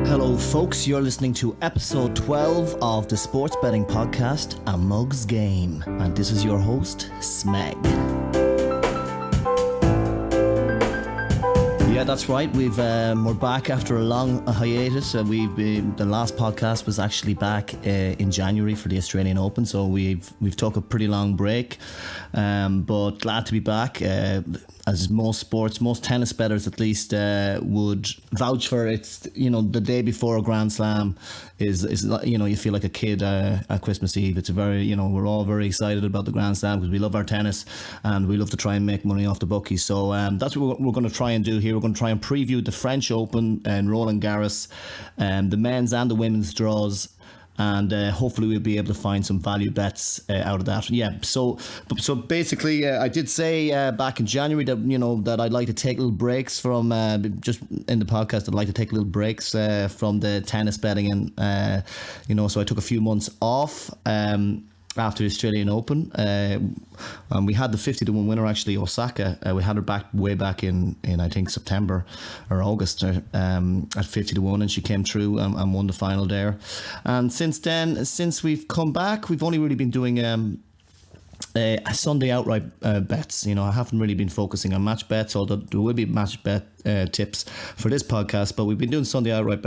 Hello folks, you're listening to episode 12 of the sports betting podcast, A Mug's Game. And this is your host, Smeg. Yeah, that's right. We're back after a long hiatus. The last podcast was actually back in January for the Australian Open, so we've took a pretty long break, but glad to be back. As most tennis bettors at least would vouch for, it's the day before a Grand Slam is you feel like a kid at Christmas Eve. It's a very we're all very excited about the Grand Slam because we love our tennis and we love to try and make money off the bookies. So that's what we're going to try and do here. We're going to try and preview the French Open and Roland Garros, the men's and the women's draws. And hopefully we'll be able to find some value bets out of that. Yeah. So basically, I did say back in January that that I'd like to take little breaks from just in the podcast. I'd like to take little breaks from the tennis betting, and so I took a few months off. After the Australian Open, and we had the 50-1 winner actually, Osaka. We had her way back in I think September or August at 50-1, and she came through and won the final there. And since we've come back, we've only really been doing Sunday outright bets. I haven't really been focusing on match bets, although there will be match bet tips for this podcast, but we've been doing Sunday outright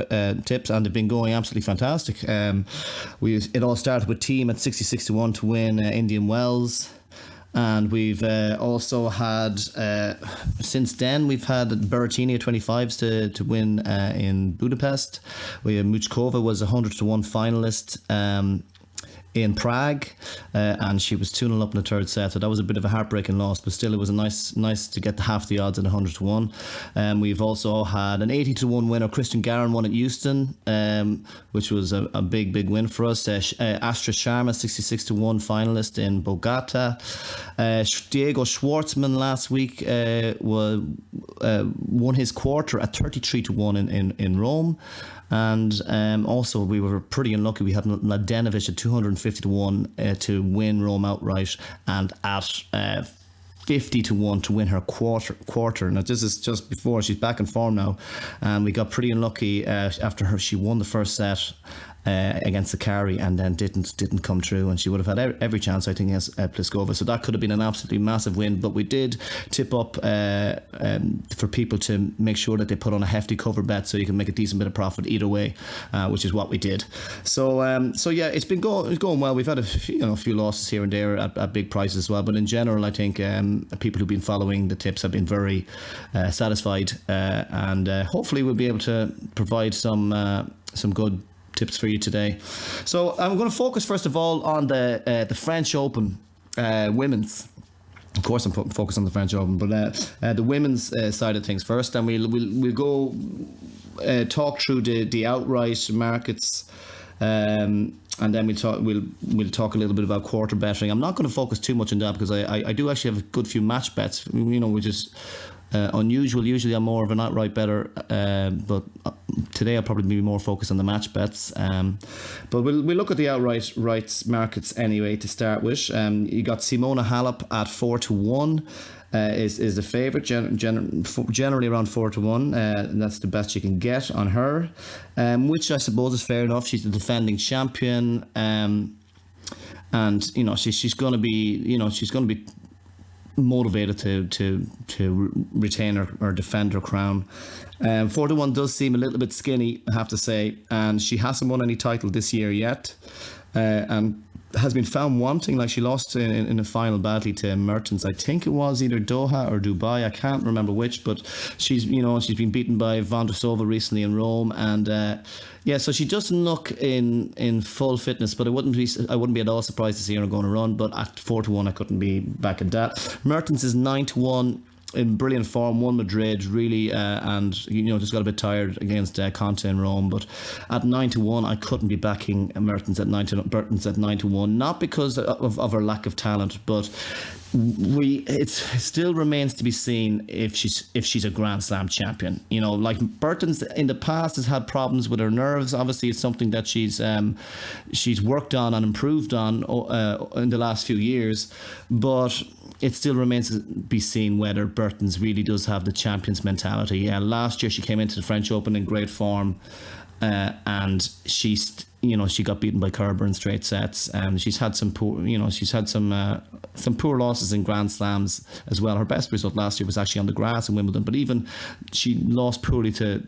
tips, and they've been going absolutely fantastic. It all started with Team at 66-1 to win Indian Wells. And we've also had, since then, we've had Berrettini at 25s to win in Budapest. Muchkova was 100-1 finalist in Prague, and she was 2-0 up in the third set, so that was a bit of a heartbreaking loss, but still it was nice to get half the odds at 100-1. We've also had an 80-1 winner. Christian Garin won at Houston, which was a big win for us. Astra Sharma 66-1 finalist in Bogota. Diego Schwartzman last week won his quarter at 33-1 in Rome. And also we were pretty unlucky. We had Mladenovic at 250-1 to win Rome outright, and at 50-1 to win her quarter. Now this is just before she's back in form now, and we got pretty unlucky after she won the first set against Sakari, and then didn't come through, and she would have had every chance, I think, against Pliskova. So that could have been an absolutely massive win, but we did tip up for people to make sure that they put on a hefty cover bet so you can make a decent bit of profit either way, which is what we did. So yeah, it's going well. We've had a few losses here and there at big prices as well, but in general I think people who've been following the tips have been very satisfied, and hopefully we'll be able to provide some good tips for you today. So I'm going to focus first of all on the French Open women's. Of course, I'm putting focus on the French Open, but the women's side of things first, and we'll go talk through the outright markets. And then we'll talk a little bit about quarter betting. I'm not going to focus too much on that because I do actually have a good few match bets, which is unusual. Usually I'm more of an outright bettor, but today I'll probably be more focused on the match bets. But we'll look at the outright markets anyway to start with. You got Simona Halep at 4-1. Is the favourite, generally around 4-1. And that's the best you can get on her, which I suppose is fair enough. She's the defending champion, and she's going to be motivated to retain or defend her crown. 4-1 does seem a little bit skinny, I have to say, and she hasn't won any title this year yet, and has been found wanting. Like, she lost in the final badly to Mertens. I think it was either Doha or Dubai. I can't remember which, but she's been beaten by Vondrousova recently in Rome, and so she doesn't look in full fitness. But I wouldn't be at all surprised to see her going to run. But at 4-1, I couldn't be back at that. Mertens is 9-1. In brilliant form, won Madrid really, and just got a bit tired against Conte in Rome. But at 9-1, I couldn't be backing Mertens at 9-1, not because of her lack of talent, but it still remains to be seen if she's a Grand Slam champion. Like Bertens in the past has had problems with her nerves. Obviously, it's something that she's worked on and improved on in the last few years, but it still remains to be seen whether Bertens really does have the champion's mentality. Last year she came into the French Open in great form, and she's she got beaten by Kerber in straight sets. She's had some poor losses in Grand Slams as well. Her best result last year was actually on the grass in Wimbledon, but even she lost poorly to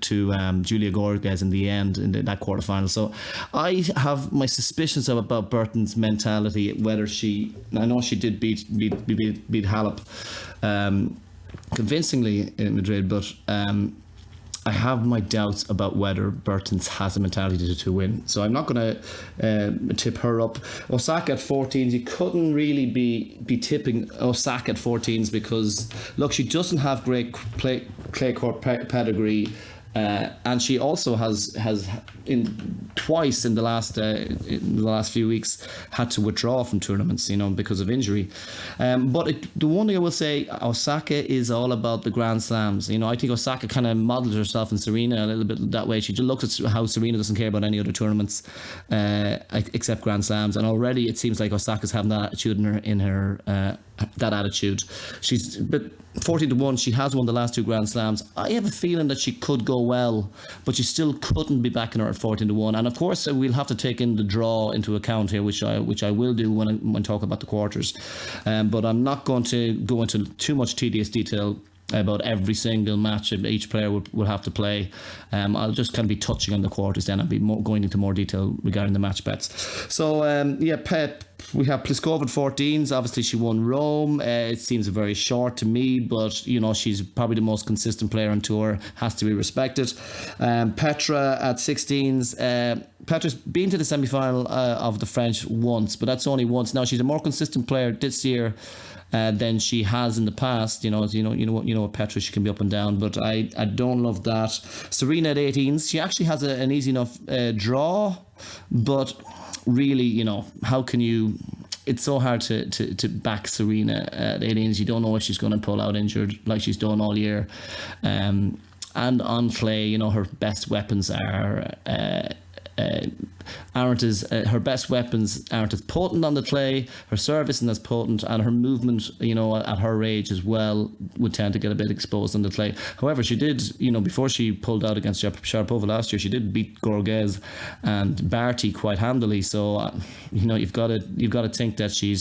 Julia Gorges in the end in that quarterfinal. So I have my suspicions about Burton's mentality. Whether I know she did beat Halep convincingly in Madrid, but I have my doubts about whether Burton's has a mentality to win. So I'm not going to tip her up. Osaka at 14s, you couldn't really be tipping Osaka at 14s because, look, she doesn't have great clay court pedigree. And she also has twice in the last few weeks had to withdraw from tournaments, because of injury. But the one thing I will say, Osaka is all about the Grand Slams. I think Osaka kind of models herself in Serena a little bit that way. She just looks at how Serena doesn't care about any other tournaments except Grand Slams, and already it seems like Osaka's having that attitude in her that attitude. She's but 14-1. She has won the last 2 Grand Slams. I have a feeling that she could go well, but she still couldn't be backing her at 14-1. And of course, we'll have to take in the draw into account here, which I will do when talking about the quarters. But I'm not going to go into too much tedious detail about every single match that each player will have to play. I'll just kind of be touching on the quarters then. I'll be going into more detail regarding the match bets. So we have Pliskova at 14s. Obviously she won Rome. It seems very short to me, but she's probably the most consistent player on tour, has to be respected. Petra at 16s. Petra's been to the semi-final of the French once, but that's only once. Now she's a more consistent player this year than she has in the past. You know what Petra, she can be up and down, but I don't love that. Serena at 18s, she actually has an easy enough draw, but really, how can you? It's so hard to back Serena at 18s. You don't know if she's going to pull out injured like she's done all year. And on clay, her best weapons aren't as potent on the clay. Her service isn't as potent, and her movement, at her age as well, would tend to get a bit exposed on the clay. However, she did, before she pulled out against Sharapova last year, she did beat Gorges and Barty quite handily. So you've got to think that she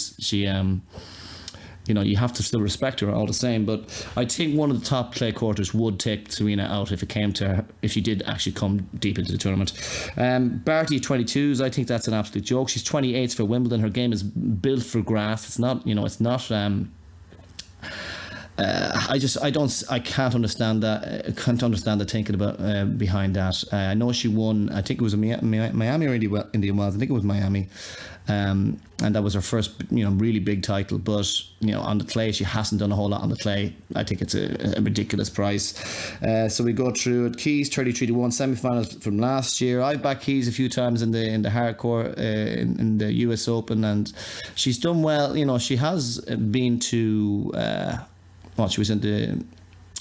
you have to still respect her all the same. But I think one of the top clay quarters would take Serena out if it came to her, if she did actually come deep into the tournament. Barty 22s, I think that's an absolute joke. She's 28s for Wimbledon. Her game is built for grass. It's not, it's not. I can't understand that. I can't understand the thinking about behind that. I know she won. I think it was Miami or Indian Wells. I think it was Miami, and that was her first, really big title. But on the clay, she hasn't done a whole lot on the clay. I think it's a ridiculous price. So we go through it. Keys 33-1 semi-finals from last year. I've backed Keys a few times in the hardcore in the US Open, and she's done well. She has been to. She was in the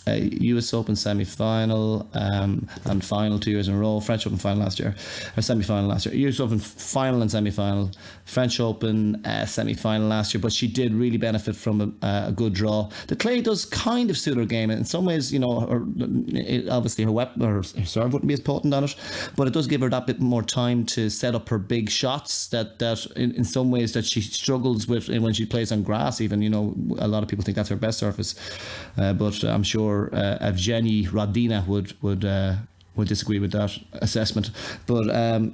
US Open semi-final and final 2 years in a row. French Open final last year, or semi-final last year. US Open final and semi-final. French Open semi-final last year. But she did really benefit from a good draw. The clay does kind of suit her game. In some ways, obviously her serve wouldn't be as potent on it, but it does give her that bit more time to set up her big shots that in some ways that she struggles with when she plays on grass. Even, a lot of people think that's her best surface, but I'm sure Evgeny Rodina would disagree with that assessment. But I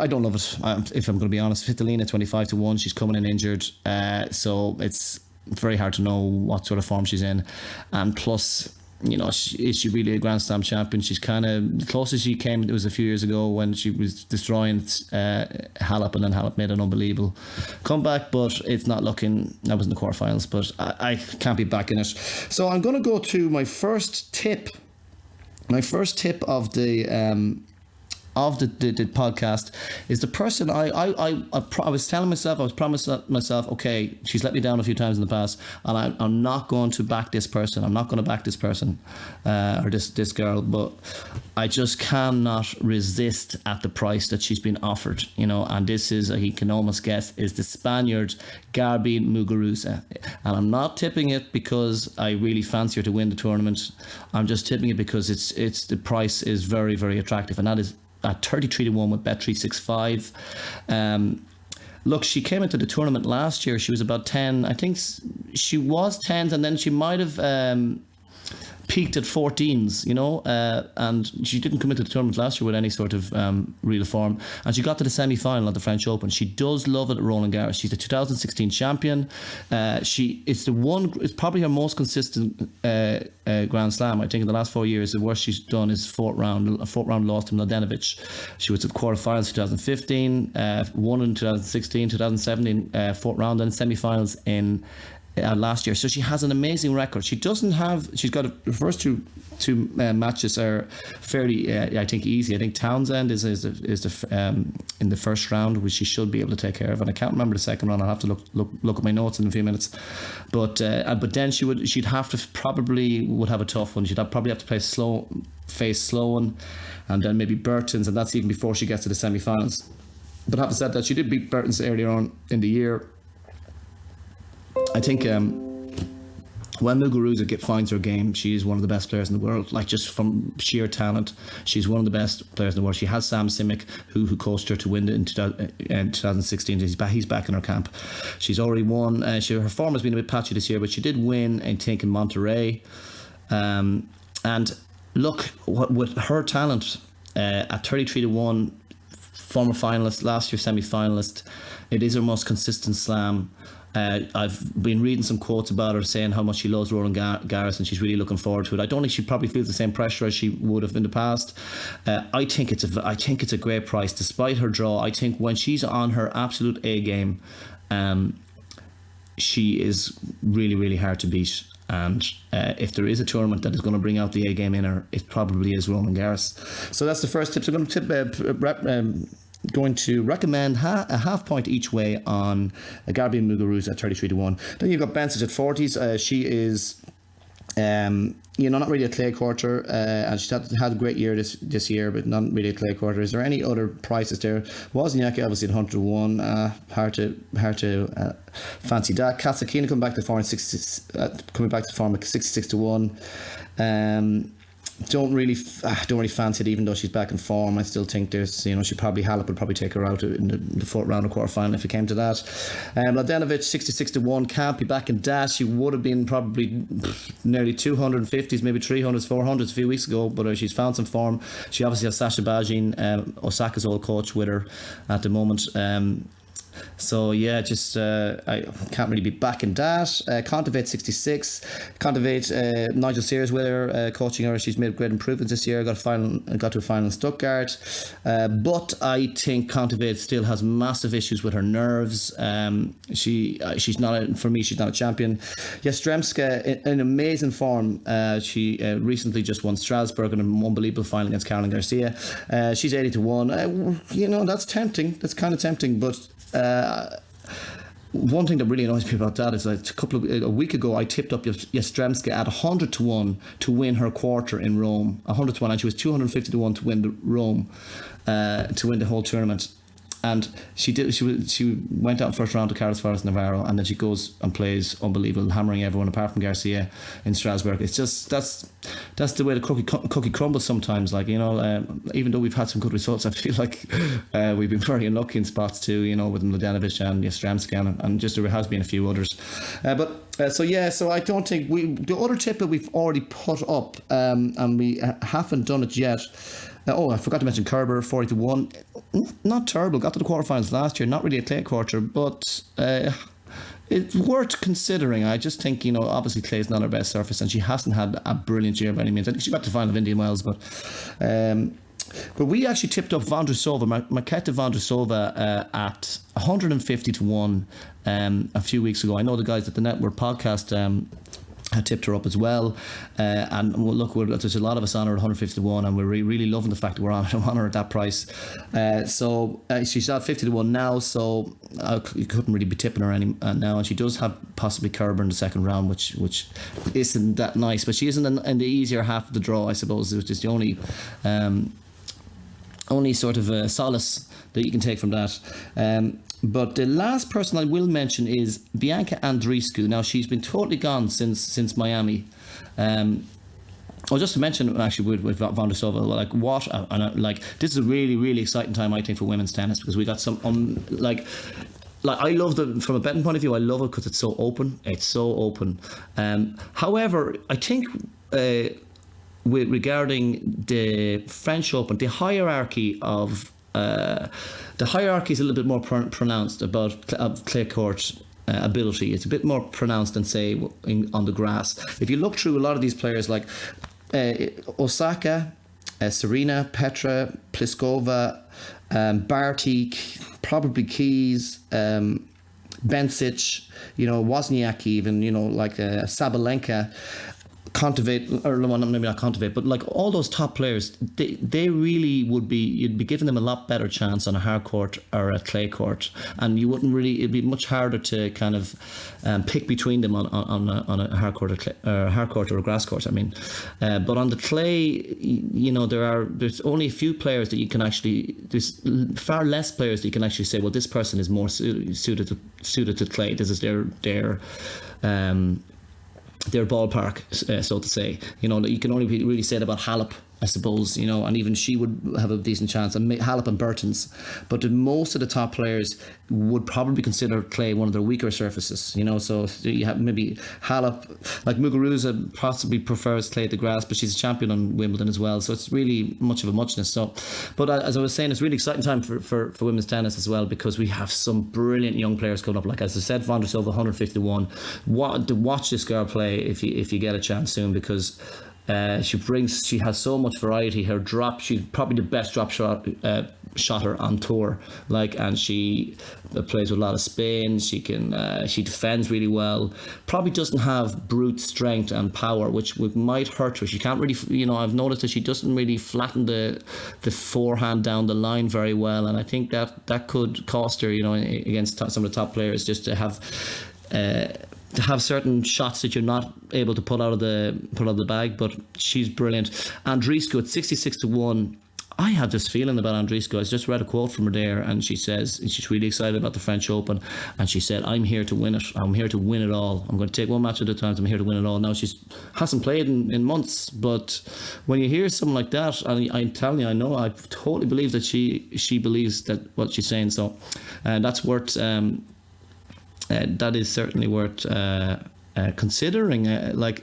don't love it. If I'm going to be honest, Svitolina 25-1. She's coming in injured, so it's very hard to know what sort of form she's in. And plus, is she really a Grand Slam champion? She's kind of the closest she came. It was a few years ago when she was destroying Halep, and then Halep made an unbelievable comeback. But it's not looking. That was in the quarterfinals, but I can't be backing it. So I'm going to go to my first tip. My first tip of the of the podcast is the person I was telling myself, I was promising myself, okay, she's let me down a few times in the past, and I'm not going to back this person. I'm not going to back this person or this girl, but I just cannot resist at the price that she's been offered, and this is, he can almost guess, is the Spaniard Garbi Muguruza. And I'm not tipping it because I really fancy her to win the tournament. I'm just tipping it because it's the price is very, very attractive, and that is at 33-1 with Bet365. Look, she came into the tournament last year. She was about 10. I think she was 10s, and then she might have peaked at 14s, and she didn't come into the tournament last year with any sort of real form, and she got to the semi-final at the French Open. She does love it at Roland Garros. She's the 2016 champion. It's probably her most consistent Grand Slam. I think in the last 4 years, the worst she's done is a fourth round loss to Mladenovic. She was at quarterfinals 2015, won in 2016, 2017, fourth round, and semi-finals in last year. So she has an amazing record. She's got the first two matches are fairly I think easy. I think Townsend is in the first round, which she should be able to take care of, and I can't remember the second round. I'll have to look at my notes in a few minutes, but then she'd have to probably would have a tough one. She'd probably have to face Sloan, and then maybe Burton's, and that's even before she gets to the semi-finals. But having said that, she did beat Burton's earlier on in the year. I think when Muguruza finds her game, she is one of the best players in the world. Like, just from sheer talent, she's one of the best players in the world. She has Sam Simic, who coached her to win it in 2016. He's back in her camp. She's already won. Her form has been a bit patchy this year, but she did win, I think, in Monterrey. And look, with her talent at 33-1, former finalist, last year semi-finalist, it is her most consistent slam. I've been reading some quotes about her saying how much she loves Roland Garros, and she's really looking forward to it. I don't think she probably feels the same pressure as she would have in the past. I think it's a great price despite her draw. I think when she's on her absolute A game, she is really, really hard to beat. And if there is a tournament that is going to bring out the A game in her, it probably is Roland Garros. So that's the first tip. So I'm going to recommend a half point each way on Garbi Muguruza at 33-1. Then you've got Bencic at 40s. She is not really a clay quarter, and she's had a great year this year, but not really a clay quarter. Is there any other prices there? Wozniacki obviously at 101. Hard to fancy that. Katsakina coming back to form at 66-1. Don't really fancy it, even though she's back in form. I still think there's, Halep would probably take her out in the fourth round of quarterfinal if it came to that. Mladenovic 66-1, can't be back in that. She would have been probably nearly 250s, maybe 300s, 400s a few weeks ago, but she's found some form. She obviously has Sasha Bajin, Osaka's old coach, with her at the moment. So yeah, I can't really be back in that. Kontaveit 66. Kontaveit, Nigel Sears with her, coaching her. She's made great improvements this year. Got to a final in Stuttgart. But I think Kontaveit still has massive issues with her nerves. She's not a champion. Yastremska in amazing form. She recently just won Strasbourg in an unbelievable final against Caroline Garcia. She's 80-1. That's tempting. That's kind of tempting, but one thing that really annoys me about that is a week ago I tipped up Yastremska at 100-1 to win her quarter in Rome. 100-1, and she was 250-1 to win the Rome, to win the whole tournament. And she went out first round to Carlos Flores Navarro, and then she goes and plays unbelievable, hammering everyone apart from Garcia in Strasbourg. It's just that's the way the cookie crumbles sometimes. Even though we've had some good results, I feel like we've been very unlucky in spots too. With Mladenovic and Yastremska, and just there has been a few others. So I don't think the other tip that we've already put up, and we haven't done it yet. I forgot to mention Kerber, 40-1. Not terrible. Got to the quarterfinals last year. Not really a clay quarter, but it's worth considering. I just think, obviously clay is not her best surface, and she hasn't had a brilliant year by any means. I think she got to the final of Indian Wells, but we actually tipped up Vondrousova, Marketa Vondrousova, at 150-1 a few weeks ago. I know the guys at the Network podcast I tipped her up as well, and look, there's a lot of us on her at 150 to 1, and we're really loving the fact that we're on her at that price. So she's at 50 to 1 now, so you couldn't really be tipping her any now. And she does have possibly Kerber in the second round, which isn't that nice, but she isn't in the easier half of the draw, I suppose, which is the only sort of solace that you can take from that. But the last person I will mention is Bianca Andreescu. Now, she's been totally gone since Miami. Just to mention, actually, with Vondrousova, this is a really, really exciting time, I think, for women's tennis, because we got some I love from a betting point of view, I love it because it's so open. It's so open. However, I think regarding the French Open, the hierarchy is a little bit more pronounced about clay court ability. It's a bit more pronounced than, say, on the grass. If you look through a lot of these players like Osaka, Serena, Petra, Pliskova, Barty, probably Keys, Bencic, Wozniacki, even, Sabalenka, Kontaveit, or maybe not Kontaveit, but like all those top players, they really would be, you'd be giving them a lot better chance on a hard court or a clay court, and you wouldn't really, it'd be much harder to kind of pick between them on a hard court or a grass court. I mean, but on the clay, there's only a few players that you can actually, there's far less players that you can actually say, well, this person is more suited to clay. This is their ballpark, so to say. You can only really say that about Halep, I suppose, and even she would have a decent chance, and Halep and Bertens. But most of the top players would probably consider clay one of their weaker surfaces, so you have maybe Halep, like Muguruza possibly prefers clay to grass, but she's a champion on Wimbledon as well, so it's really much of a muchness. So, but as I was saying, it's a really exciting time for women's tennis as well, because we have some brilliant young players coming up. Like, as I said, Vondrousova 151. Watch this girl play if you get a chance soon, because she has so much variety. Her drop, she's probably the best drop shotter on tour. And she plays with a lot of spin. She defends really well. Probably doesn't have brute strength and power, which might hurt her. She can't really, I've noticed that she doesn't really flatten the forehand down the line very well, and I think that could cost her, against some of the top players, just to have certain shots that you're not able to pull out of the bag. But she's brilliant. Andreescu at 66 to 1. I had this feeling about Andreescu. I just read a quote from her there, and she says she's really excited about the French Open, and she said, I'm here to win it. I'm here to win it all. I'm going to take one match at a time. I'm here to win it all. Now, she hasn't played in months, but when you hear something like that, and I'm telling you, I totally believe that she believes that what she's saying. So that's worth that is certainly worth considering.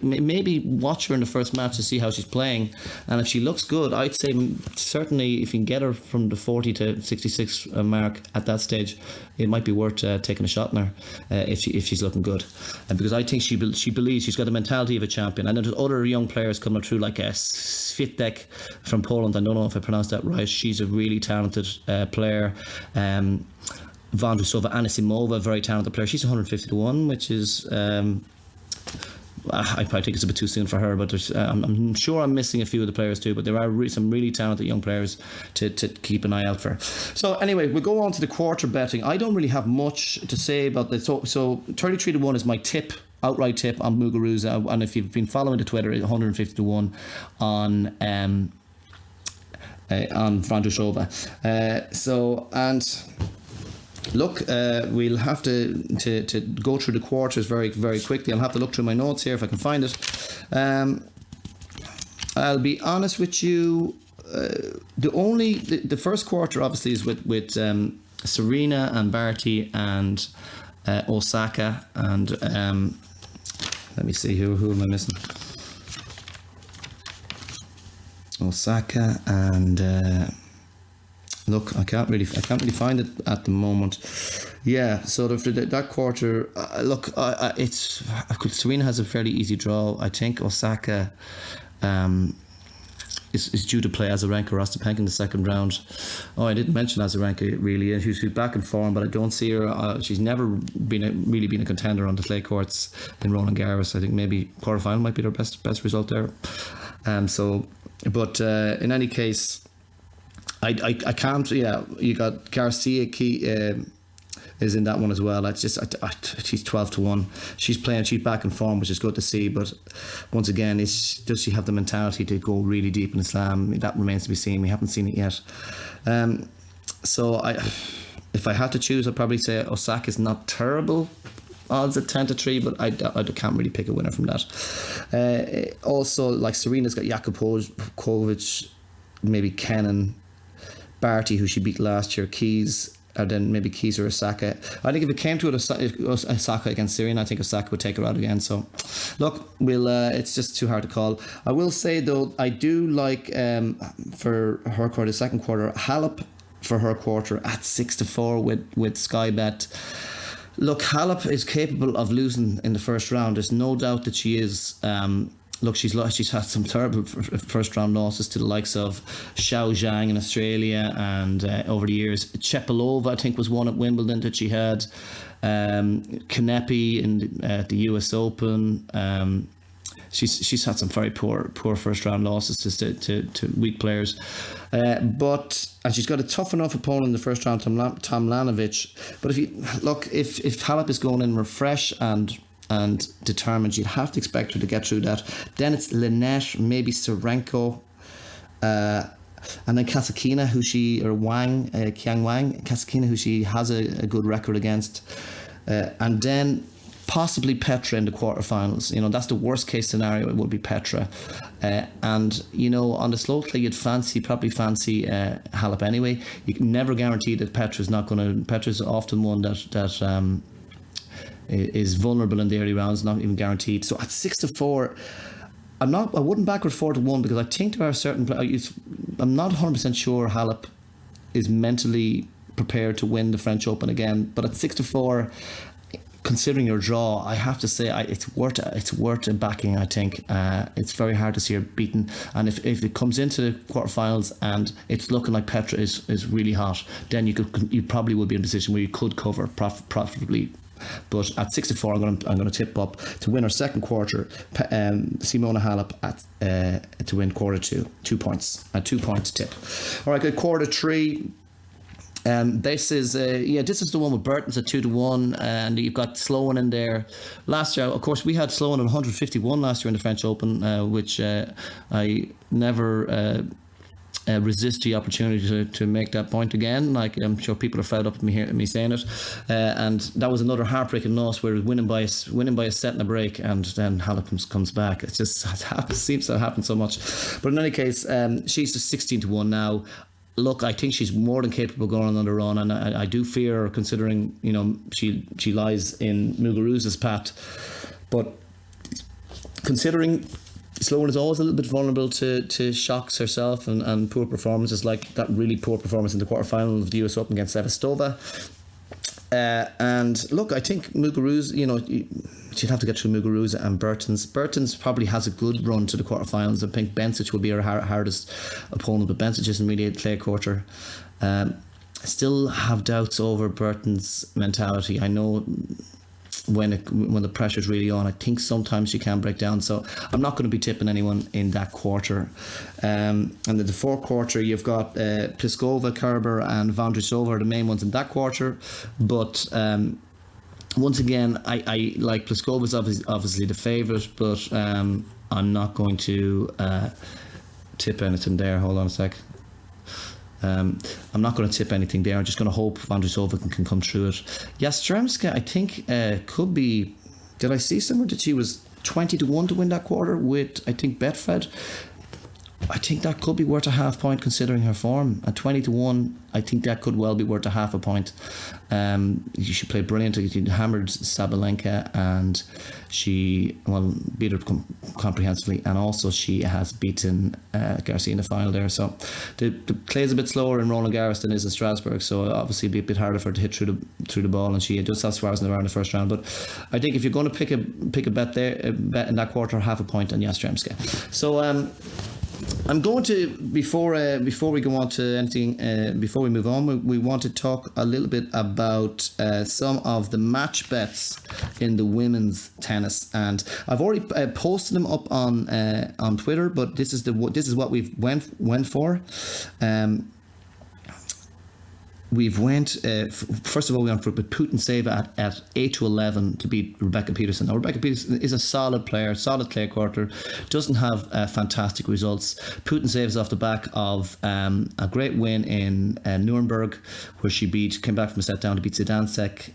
Maybe watch her in the first match to see how she's playing, and if she looks good, I'd say certainly if you can get her from the 40 to 66 mark at that stage, it might be worth taking a shot on her if she's looking good, because I think she believes she's got the mentality of a champion. And there's other young players coming through, like Swiatek from Poland. I don't know if I pronounced that right. She's a really talented player. Vondrousova, Anisimova, very talented player. She's 150 to 1, which is I probably think it's a bit too soon for her, but I'm sure I'm missing a few of the players too, but there are some really talented young players to keep an eye out for. So anyway, we'll go on to the quarter betting. I don't really have much to say about this. So 33 to 1 is my outright tip on Muguruza, and if you've been following the Twitter, 150 to 1 on Vondrousova. Look, we'll have to go through the quarters very, very quickly. I'll have to look through my notes here if I can find it. I'll be honest with you. The first quarter obviously is with Serena and Barty and Osaka, and let me see who am I missing? Osaka and. Look, I can't really find it at the moment. Yeah, so that quarter. Serena has a fairly easy draw. I think Osaka. is due to play Azarenka or Ostapenko in the second round. Oh, I didn't mention Azarenka really. She's back in form, but I don't see her. She's never really been a contender on the clay courts in Roland Garros. I think maybe quarterfinal might be their best result there. But in any case, I can't. Yeah, you got Garcia is in that one as well. She's 12-1. She's back in form, which is good to see. But once again, does she have the mentality to go really deep in the slam? That remains to be seen. We haven't seen it yet. If I had to choose, I'd probably say Osaka's not terrible odds at 10-3, but I can't really pick a winner from that. Also, like Serena's got Jakubovic, maybe Kenin, Barty, who she beat last year, Keys, or then maybe Keys or Osaka. I think if it came to it, Osaka against Serena, I think Osaka would take her out again. So, look, it's just too hard to call. I will say, though, I do like, for her quarter, second quarter, Halep for her quarter at 6-4 with Sky Bet. Look, Halep is capable of losing in the first round. There's no doubt that she is. Look, she's had some terrible first round losses to the likes of Xiao Zhang in Australia, and over the years, Chepalova, I think, was one at Wimbledon that she had. Kanepi in the US Open. She's had some very poor first round losses to weak players, and she's got a tough enough opponent in the first round, Tomljanovic. But if Halep is going in refreshed and determined, you'd have to expect her to get through that. Then it's Linette, maybe Serenko, and then Kasatkina, Qiang Wang, Kasatkina, who she has a good record against, and then possibly Petra in the quarterfinals. That's the worst case scenario. It would be Petra, and on the slow clay, you'd probably fancy Halep anyway. You can never guarantee that Petra's not going to. Petra's often one that is vulnerable in the early rounds, not even guaranteed. So at 6-4, I wouldn't back her 4-1, because I think there are certain players. I'm not 100% sure Halep is mentally prepared to win the French Open again. But at 6-4, considering your draw, I have to say it's worth a backing. I think it's very hard to see her beaten, and if it comes into the quarterfinals and it's looking like Petra is really hot, then you probably would be in a position where you could cover profitably. But at 6-4, I'm going to tip up to win her second quarter. Simona Halep to win quarter 2 points, a 2 point tip. All right, good. Quarter 3. This is the one with Bertens at 2-1, and you've got Sloane in there. Last year, of course, we had Sloane at 151 last year in the French Open, which I never resist the opportunity to make that point again. Like, I'm sure people are fed up with me saying it, and that was another heartbreaking loss where winning by a set and a break, and then Halep comes back. It just seems to happen so much. But in any case, she's just 16-1 now. Look, I think she's more than capable of going on the run, and I do fear her, considering she lies in Muguruza's path. But considering Sloane is always a little bit vulnerable to shocks herself and poor performances, like that really poor performance in the quarterfinal of the US Open against Sevastova. And look, I think Muguruza, she'd have to get through Muguruza and Bertens. Bertens probably has a good run to the quarterfinals. I think Bencic will be her hardest opponent, but Bencic isn't really a clay quarter. I still have doubts over Bertens' mentality. I know when the pressure's really on, I think sometimes she can break down. So I'm not going to be tipping anyone in that quarter. And in the fourth quarter, you've got Pliskova, Kerber and Vondrousova are the main ones in that quarter. But once again, I like Pliskova's obviously the favourite, but I'm not going to tip anything there. Hold on a sec. I'm not going to tip anything there. I'm just going to hope Vondrousova can come through it. Yastremska, I think, could be. Did I see somewhere that she was 20-1 to win that quarter with, I think, Betfred? I think that could be worth a half point considering her form. At 20-1, I think that could well be worth a half a point. She played brilliant. She hammered Sabalenka, and she beat her comprehensively, and also she has beaten Garcia in the final there. So the clay is a bit slower in Roland Garros than it is in Strasbourg, so obviously it'd be a bit harder for her to hit through the ball, and she does have Suarez in the first round. But I think if you're going to pick a bet there, a bet in that quarter, half a point on Yastremska. So I'm going to before we go on to anything before we move on, we want to talk a little bit about some of the match bets in the women's tennis, and I've already posted them up on Twitter, but this is what we've went for. We've went first of all we went for Putintseva at 8-11 to beat Rebecca Peterson. Now Rebecca Peterson is a solid player, solid clay courter, doesn't have fantastic results. Putintseva is off the back of a great win in Nuremberg, where she came back from a set down to beat Zidansek.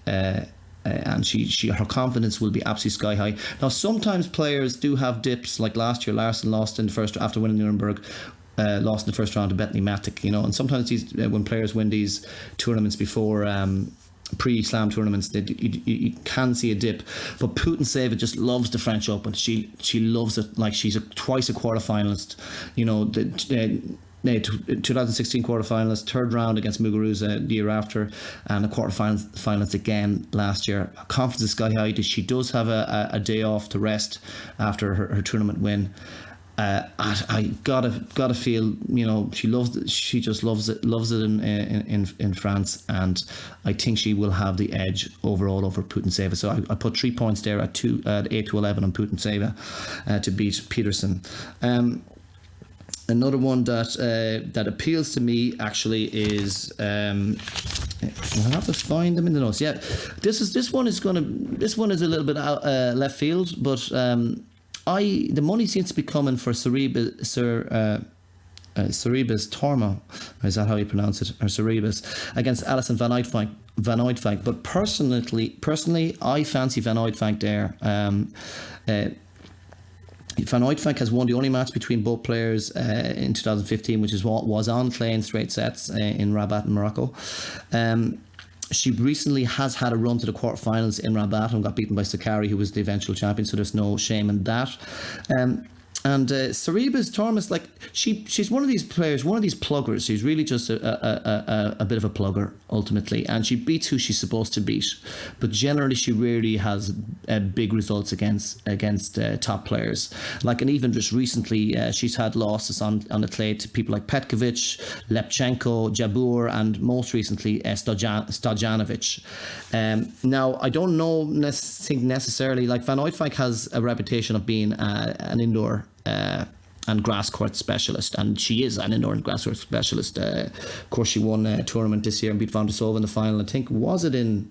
And her confidence will be absolutely sky high. Now sometimes players do have dips, like last year Larson lost in the first after winning Nuremberg. Lost in the first round to Bethany Matic, and sometimes when players win these tournaments before pre-slam tournaments, you can see a dip. But Putintseva just loves the French Open. She loves it. Like, she's twice a quarterfinalist. The 2016 quarterfinalist, third round against Muguruza the year after, and a quarterfinalist again last year. Confidence is sky high. She does have a day off to rest after her tournament win. I gotta feel, she just loves it in France, and I think she will have the edge overall over Putintseva. So I put 3 points there at 8-11 on Putintseva to beat Peterson. Another one that appeals to me actually is I'll have to find them in the notes. Yeah, this one is a little bit out, left field, but the money seems to be coming for Sorribes Torma, is that how you pronounce it, or Sorribes, against Alison Van Oudvank. But personally, I fancy Van Oudvank there. Van Oudvank has won the only match between both players in 2015, which is what was on clay in straight sets in Rabat in Morocco. She recently has had a run to the quarterfinals in Rabat and got beaten by Sakari, who was the eventual champion, so there's no shame in that. And Sorribes Tormes, like, she's one of these players, one of these pluggers. She's really just a bit of a plugger ultimately, and she beats who she's supposed to beat. But generally, she rarely has big results against top players. Like, and even just recently, she's had losses on the clay to people like Petkovic, Lepchenko, Jabeur, and most recently Stojanovic. Now, I don't think necessarily, like, Van Oudvank has a reputation of being an indoor and grass court specialist, and she is an indoor and grass court specialist. Of course, she won a tournament this year and beat Vondrousova in the final. I think was it in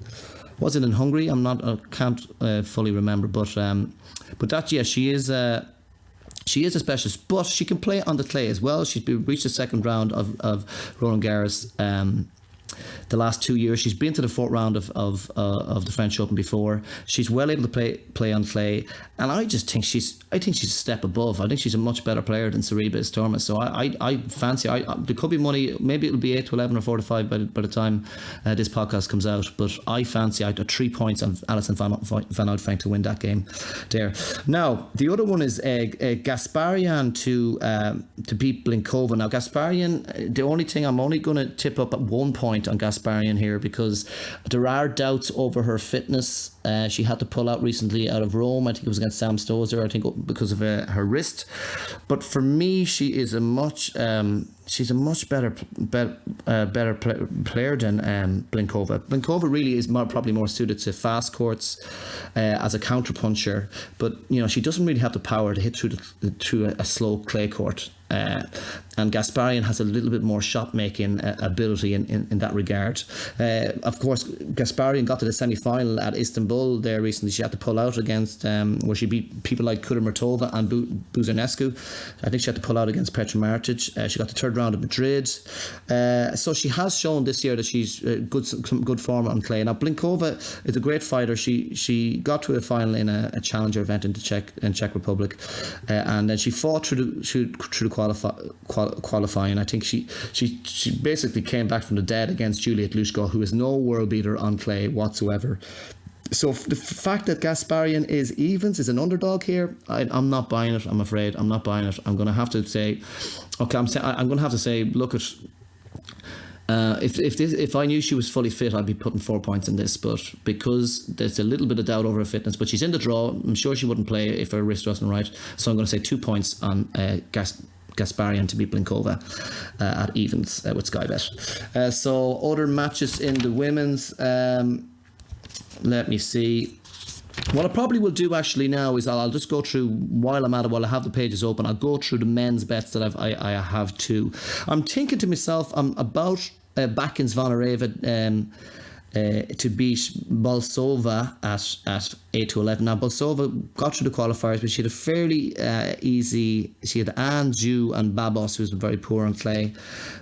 Hungary? I can't fully remember, but that, yeah, she is a specialist, but she can play on the clay as well. She's reached the second round of Roland Garros. The last 2 years, she's been to the fourth round of the French Open before. She's well able to play on clay, and I think she's a step above. I think she's a much better player than Sorribes Tormes. So I fancy. There could be money. Maybe it'll be 8-11 or 4-5 by the time this podcast comes out. But I fancy. I got 3 points on Alison Van Oudvank to win that game there. Now the other one is Gasparian to beat Blinkova. Now Gasparian, the only thing, I'm only going to tip up at 1 point on Gasparian here, because there are doubts over her fitness. She had to pull out recently out of Rome. I think it was against Sam Stosur, I think, because of her wrist. But for me, she is a much better player than Blinkova. Blinkova really is probably more suited to fast courts as a counter puncher, but she doesn't really have the power to hit through a slow clay court. And Gasparian has a little bit more shot making ability in that regard. Of course, Gasparian got to the semi-final at Istanbul there recently. She had to pull out against where she beat people like Kudermetova and Buzarnescu. I think she had to pull out against Petra Martic. She got the third round of Madrid. So she has shown this year that she's some good form on clay. Now Blinkova is a great fighter. She got to a final in a challenger event in the Czech Republic, and then she fought through the qualifying. I think she basically came back from the dead against Juliet Lushko, who is no world beater on clay whatsoever. So the fact that Gasparian is evens, is an underdog here, I'm not buying it. I'm afraid I'm not buying it. I'm going to have to say, okay, I'm going to have to say, look at. If I knew she was fully fit, I'd be putting 4 points in this, but because there's a little bit of doubt over her fitness, but she's in the draw, I'm sure she wouldn't play if her wrist wasn't right, so I'm going to say 2 points on Gasparian to beat Blinkova at evens with Sky Bet. So other matches in the women's, let me see. What I probably will do actually now is I'll just go through while I'm at it, while I have the pages open. I'll go through the men's bets that I have too. I'm thinking to myself, I'm about backing Zvonareva to beat Bolsova at 8-11. Now Bolsova got through the qualifiers, but she had a fairly easy. She had Anne, Ju, and Babos, who was very poor on clay.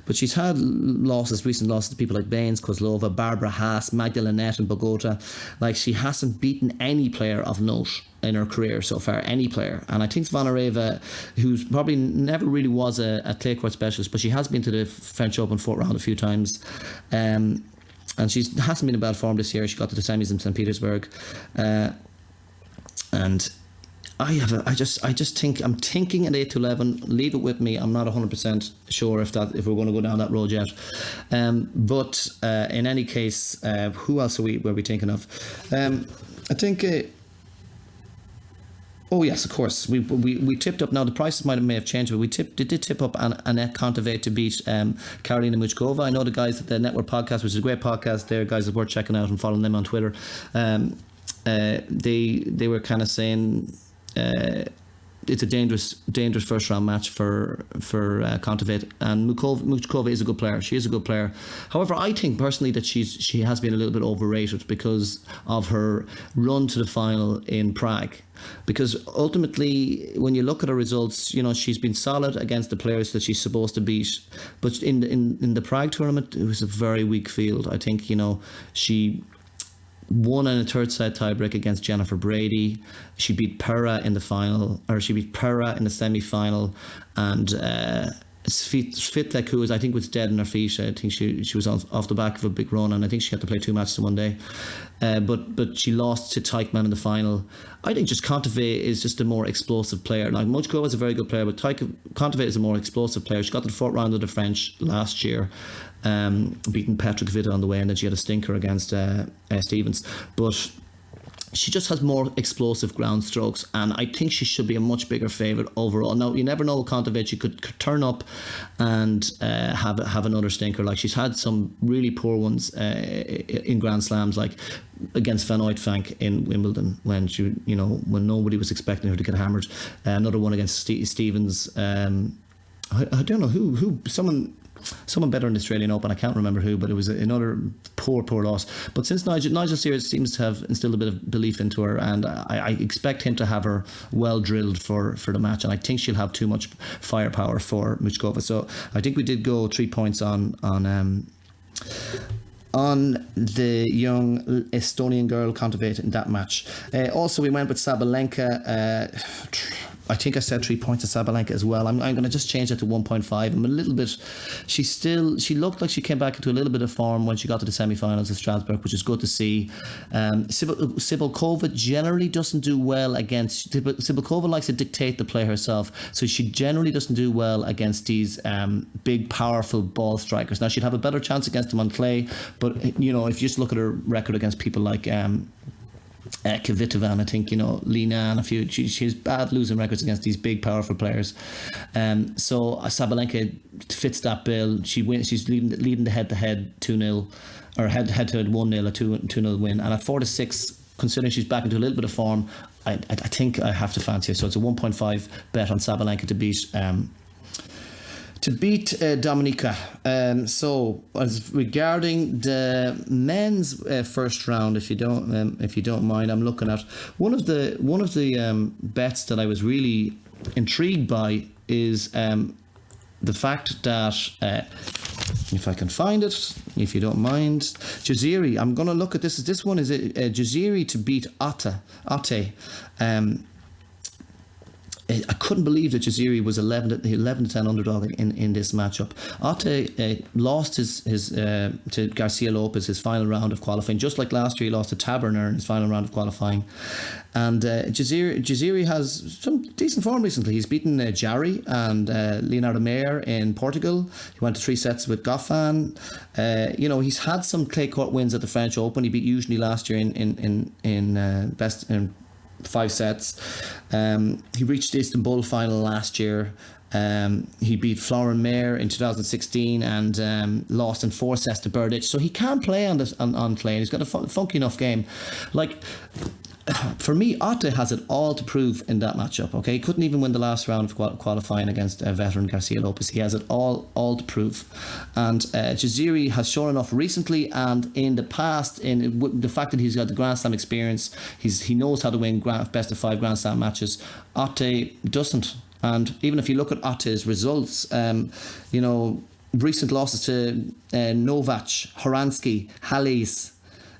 But she's had recent losses to people like Baines, Kozlova, Barbara Haas, Magdalenette, and Bogota. Like, she hasn't beaten any player of note in her career so far, any player. And I think Zvonareva, who's probably never really was a clay court specialist, but she has been to the French Open fourth round a few times. And she hasn't been in bad form this year. She got to the semis in St. Petersburg, and I just think I'm thinking at 8-11. Leave it with me. I'm not 100% sure if we're going to go down that road yet. But in any case, who else were we thinking of? I think. Oh yes, of course. We tipped up. Now the prices may have changed, but we did tip up Annette Kontaveit to beat Karolina Muchkova. I know the guys at the Network Podcast, which is a great podcast. There, guys, it's worth checking out and following them on Twitter. They were kind of saying it's a dangerous first round match for Kontaveit, and Muchkova is a good player. She is a good player. However, I think personally that she has been a little bit overrated because of her run to the final in Prague. Because ultimately, when you look at her results, you know, she's been solid against the players that she's supposed to beat. But in the Prague tournament, it was a very weak field. I think, you know, she won in a third set tiebreak against Jennifer Brady. She beat Pera in the final, or she beat Pera in the semi-final, and Svitek, who I think was dead on her feet. I think she was off the back of a big run, and I think she had to play 2 matches in one day. But she lost to Teichmann in the final. I think just Kontaveit is just a more explosive player. Like, Muchkova is a very good player, but Kontaveit is a more explosive player. She got to the fourth round of the French last year, beating Petra Kvitova on the way, and then she had a stinker against Stevens. But she just has more explosive ground strokes, and I think she should be a much bigger favourite overall. Now, you never know with Kontaveit. She could turn up and have another stinker. Like, she's had some really poor ones in Grand Slams, like against Van Uytvanck in Wimbledon, when when nobody was expecting her to get hammered. Another one against Stevens. I don't know who someone better in the Australian Open. I can't remember who, but it was another poor loss. But since Nigel Sears seems to have instilled a bit of belief into her, and I expect him to have her well drilled for the match, and I think she'll have too much firepower for Muchkova. So I think we did go 3 points on the young Estonian girl Kontaveit in that match. Also, we went with Sabalenka. I think I said 3 points to Sabalenka as well. I'm going to just change that to 1.5. I'm a little bit. She looked like she came back into a little bit of form when she got to the semi-finals at Strasbourg, which is good to see. Cibulkova generally doesn't do well against. Cibulkova likes to dictate the play herself, so she generally doesn't do well against these big, powerful ball strikers. Now, she'd have a better chance against them on clay, but if you just look at her record against people like Kvitova, and I think Lina and a few, she has bad losing records against these big powerful players. So Sabalenka fits that bill. She wins. She's leading the head-to-head 2-0, or head-to-head 1-0, a 2-0 win. And at 4-6, considering she's back into a little bit of form, I think I have to fancy her. So it's a 1.5 bet on Sabalenka to beat Dominika. So as regarding the men's first round, if you don't mind, I'm looking at one of the bets that I was really intrigued by is the fact that if I can find it, if you don't mind, Jaziri. I'm going to look at this. This one is Jaziri to beat Ate. I couldn't believe that Jaziri was 11 to 10 underdog in this matchup. Ate lost his to Garcia Lopez his final round of qualifying, just like last year he lost to Taberner in his final round of qualifying. And Jaziri has some decent form recently. He's beaten Jarry and Leonardo Mayer in Portugal. He went to 3 sets with Goffin. He's had some clay court wins at the French Open. He beat Eugenie last year in best in 5 sets. He reached the Istanbul final last year, He beat Florian Mayer in 2016 and lost in 4 sets to Berdych. So he can play on clay, and he's got a funky enough game. Like, for me, Otte has it all to prove in that matchup. Okay, he couldn't even win the last round of qualifying against veteran Garcia Lopez. He has it all to prove, and Jaziri has shown enough recently and in the past. In the fact that he's got the Grand Slam experience, he knows how to win best of 5 Grand Slam matches. Otte doesn't, and even if you look at Otte's results, recent losses to Novak, Horansky, Halys.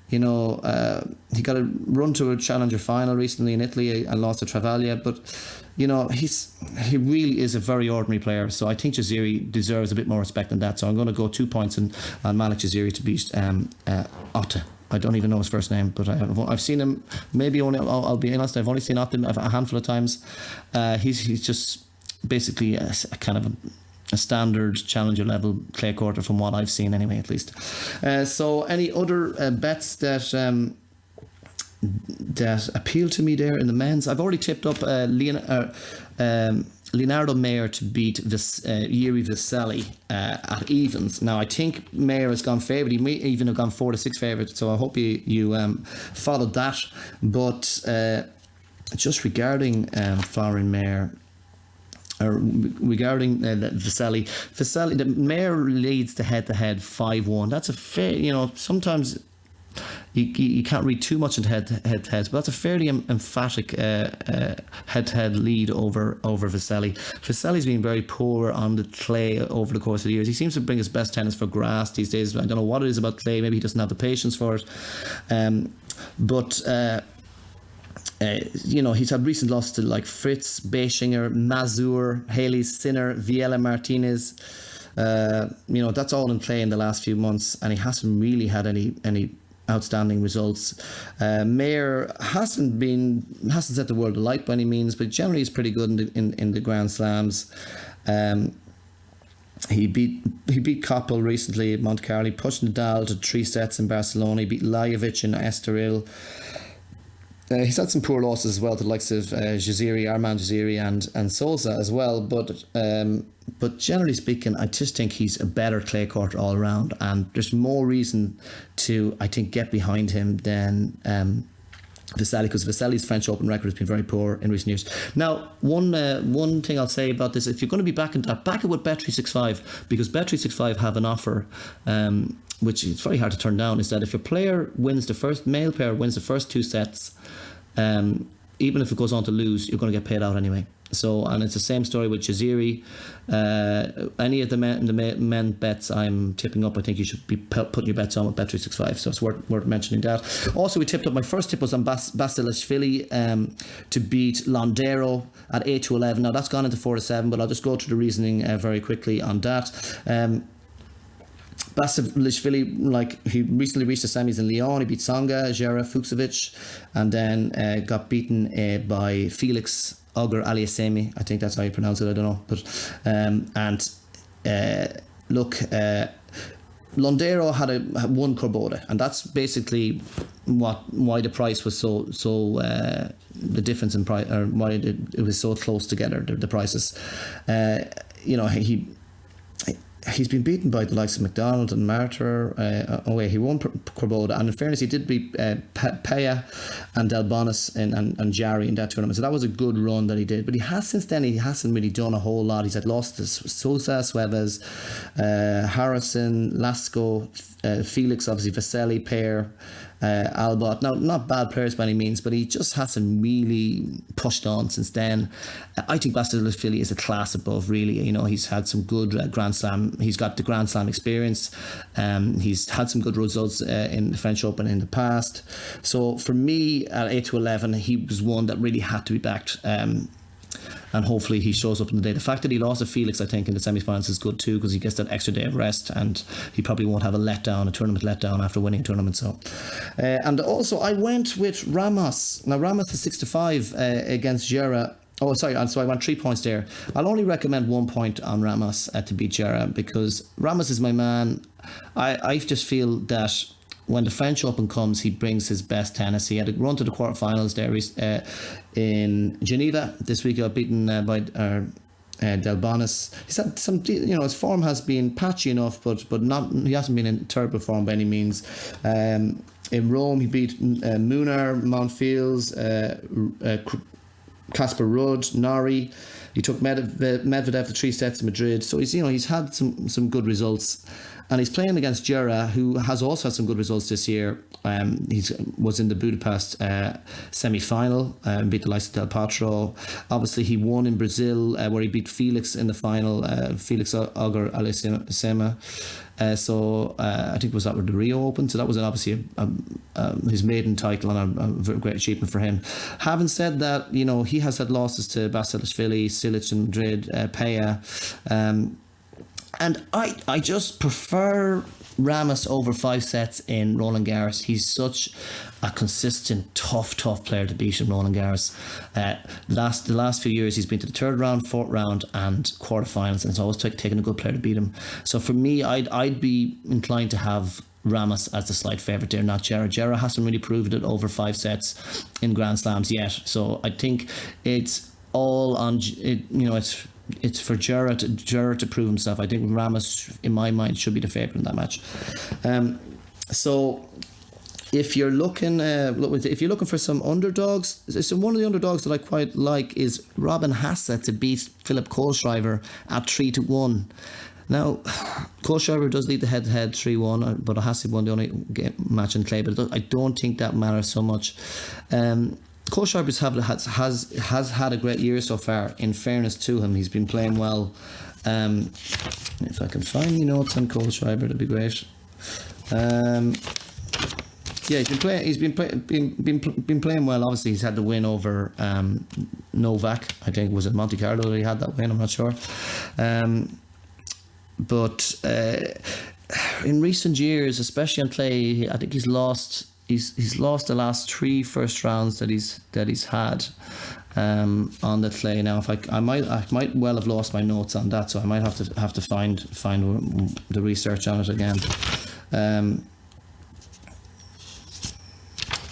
He got a run to a challenger final recently in Italy and lost to Travaglia, but he really is a very ordinary player. So I think Jaziri deserves a bit more respect than that. So I'm going to go 2 points on Malik Jaziri to beat Otte. I don't even know his first name, but I've seen him. Maybe only. I'll be honest. I've only seen Otte a handful of times. He's just basically a kind of a standard challenger level clay courter from what I've seen anyway, at least. So any other bets that appeal to me there in the men's? I've already tipped up Leonardo Mayer to beat Jiri Vesely at evens. Now I think Mayer has gone favourite. He may even have gone 4-6 favourite. So I hope you followed that. But just regarding Florian Mayer. Regarding Vesely, the Mayer leads the head-to-head 5-1. That's a fair, sometimes you can't read too much into head-to-heads, but that's a fairly emphatic head-to-head lead over Vesely. Vesely's been very poor on the clay over the course of the years. He seems to bring his best tennis for grass these days. I don't know what it is about clay. Maybe he doesn't have the patience for it. He's had recent losses to like Fritz, Beischinger, Mazur, Haley, Sinner, Viella Martinez. That's all in play in the last few months, and he hasn't really had any outstanding results. Mayer hasn't set the world alight by any means, but generally he's pretty good in the Grand Slams. He beat Koppel recently at Monte Carlo. He pushed Nadal to 3 sets in Barcelona. He beat Lajovic in Estoril. He's had some poor losses as well to the likes of Armand Jaziri and Sousa as well, but generally speaking, I just think he's a better clay court all around, and there's more reason to, I think, get behind him than Vesely, because Vesely's French Open record has been very poor in recent years. Now, one thing I'll say about this, if you're going to be backing that, back it with Bet365, because Bet365 have an offer which is very hard to turn down, is that if your male player wins the first 2 sets, even if it goes on to lose, you're going to get paid out anyway. So, and it's the same story with Jaziri. Any of the men bets I'm tipping up, I think you should be putting your bets on with Bet365. So it's worth mentioning that. Also, we tipped up. My first tip was on Basilashvili to beat Londero at 8-11. Now that's gone into 4-7, but I'll just go through the reasoning very quickly on that. Basilashvili, he recently reached the semis in Lyon. He beat Tsonga, Jera, Fucsovic, and then got beaten by Felix Auger Aliassime. I think that's how you pronounce it. I don't know, but Londero had won Corboda, and that's basically why the price was so the difference in price, or why it was so close together, the prices. He's been beaten by the likes of McDonald and Martyr. He won Corboda, and in fairness, he did beat Peya and Delbonis and Jarry in that tournament. So that was a good run that he did. But since then he hasn't really done a whole lot. He's had lost to Sousa, Suevez, Harrison, Lasco, Felix, obviously Vesely, Pair, Albot. Now, not bad players by any means, but he just hasn't really pushed on since then. I think Basilashvili is a class above, really. He's had some good Grand Slam. He's got the Grand Slam experience. He's had some good results in the French Open in the past. So for me, at 8-11, he was one that really had to be backed. And hopefully he shows up in the day. The fact that he lost to Felix, I think, in the semi-finals is good too, because he gets that extra day of rest, and he probably won't have a tournament letdown after winning a tournament. So, and also I went with Ramos. Now Ramos is 6-5 against Jera. Oh, sorry. So I went 3 points there. I'll only recommend 1 point on Ramos to beat Jera, because Ramos is my man. I just feel that when the French Open comes, he brings his best tennis. He had a run to the quarterfinals there in Geneva this week. Got beaten by Delbonis. He's had some, his form has been patchy enough, but not. He hasn't been in terrible form by any means. In Rome, he beat Munar, Monfils, Casper Ruud, Nari. He took Medvedev to 3 sets in Madrid. So he's had some good results. And he's playing against Jura, who has also had some good results this year. He was in the Budapest semi-final, beat the likes of Del Potro. Obviously, he won in Brazil, where he beat Felix in the final, Felix Auger Aliassime. So I think was that with the Rio Open. So that was obviously his maiden title and a very great achievement for him. Having said that, he has had losses to Basilashvili, Silic in Madrid, Peja. And I just prefer Ramos over 5 sets in Roland Garros. He's such a consistent, tough player to beat in Roland Garros. The last few years, he's been to the 3rd round, 4th round, and quarterfinals, and it's always taken a good player to beat him. So for me, I'd be inclined to have Ramos as the slight favourite there, not Jera. Jera hasn't really proved it over 5 sets in Grand Slams yet. So I think it's all on it's for Jera to prove himself. I think Ramos, in my mind, should be the favourite in that match. So if you're looking for some underdogs, one of the underdogs that I quite like is Robin Hasse to beat Philip Kohlschreiber at 3-1. Now, Kohlschreiber does lead the head-to-head 3-1, but Hasse won the only match in clay. But I don't think that matters so much. Kohlschreiber has had a great year so far. In fairness to him, he's been playing well. If I can find the notes on Kohlschreiber, that'd be great. He's been playing well. Obviously, he's had the win over Novak. I think was it Monte Carlo that he had that win. I'm not sure. But in recent years, especially on clay, I think he's lost. He's lost the last 3 first rounds that he's had on the clay. Now, if I might well have lost my notes on that, so I might have to find the research on it again.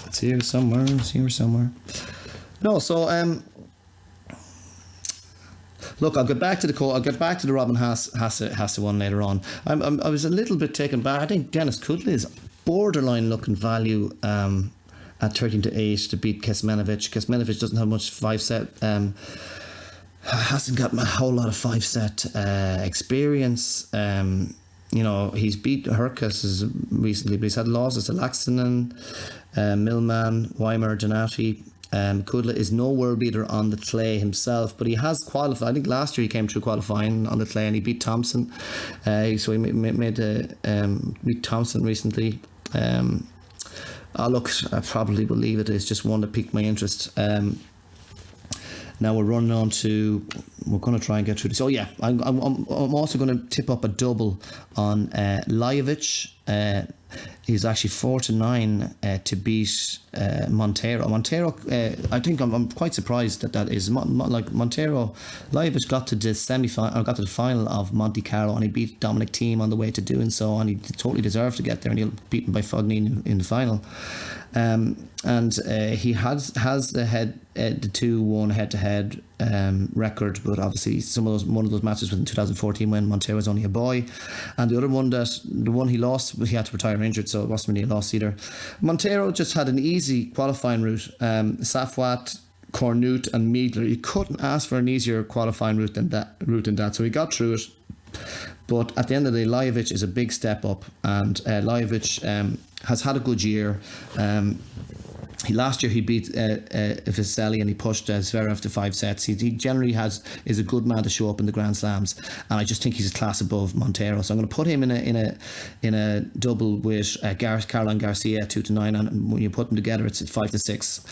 It's here somewhere. No, so look, I'll get back to the Robin Hasse one later on. I was a little bit taken back. I think Dennis Kudla is borderline looking value at 13-8 to beat Kecmanovic. Kecmanovic doesn't have much 5-set. Hasn't got a whole lot of 5-set experience. He's beat Hurkacz recently, but he's had losses to Laxinen, Millman, Weimer, Donati. Kudla is no world beater on the clay himself, but he has qualified. I think last year he came through qualifying on the clay and he beat Thompson. So he beat Thompson recently. Look, I probably will leave it. It's just one that piqued my interest. Now we're running on to. We're going to try and get through this. Oh yeah, I'm also going to tip up a double on Lajovic. He's actually 4-9 to beat Montero. Montero, I think I'm quite surprised that is like Montero. Lajovic got to the semi-final, or got to the final of Monte Carlo, and he beat Dominic Thiem on the way to doing so, and he totally deserved to get there, and he got beaten by Fognini in the final. And he has the 2-1 head-to-head record, but obviously one of those matches was in 2014 when Montero was only a boy, and the one he lost, he had to retire injured, so it wasn't really a loss either. Montero just had an easy qualifying route. Safwat, Cornut and Miedler, you couldn't ask for an easier qualifying route than that, so he got through it. But at the end of the day, Lajovic is a big step up, and Lajovic has had a good year. Last year he beat Vesely and he pushed Zverev to 5 sets. He generally is a good man to show up in the Grand Slams, and I just think he's a class above Montero. So I'm going to put him in a double with Caroline Garcia 2-9, and when you put them together, it's at 5-6,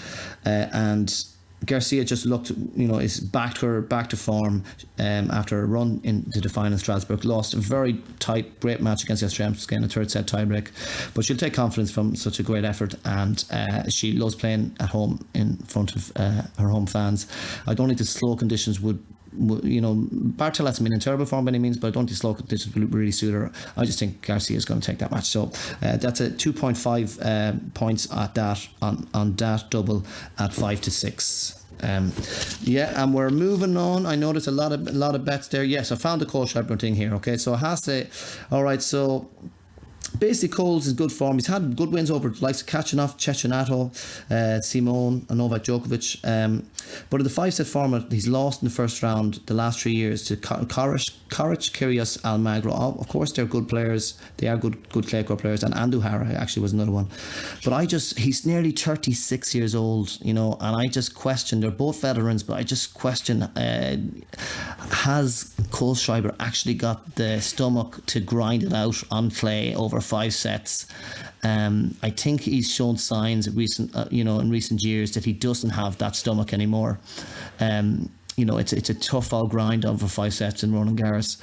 and Garcia just looked, is back to form after a run into the final in Strasbourg. Lost a very tight, great match against Yastremska in a 3rd set tiebreak, but she'll take confidence from such a great effort, and she loves playing at home in front of her home fans. I don't think the slow conditions would Bartel hasn't been in terrible form by any means, but I don't think slow conditions will really suit her. I just think Garcia is going to take that match. So that's a 2.5 points at that on that double at 5-6. And we're moving on. I noticed a lot of bets there. Yes, I found the Kohlschreiber thing here. Okay, so I have to say, all right, so basically Coles is good form. He's had good wins over the likes of Kachanov, Chechanato, Simone and Novak Djokovic. But in the 5-set format, he's lost in the first round the last 3 years to Karic, Kyrgios, Almagro. Of course, they're good players. They are good clay court players. And Andujar actually was another one. But he's nearly 36 years old, and I just question, they're both veterans, but I just question, has Kohlschreiber actually got the stomach to grind it out on clay over 5 sets? I think he's shown signs in recent years that he doesn't have that stomach anymore. It's a tough all grind over 5 sets in Roland Garros.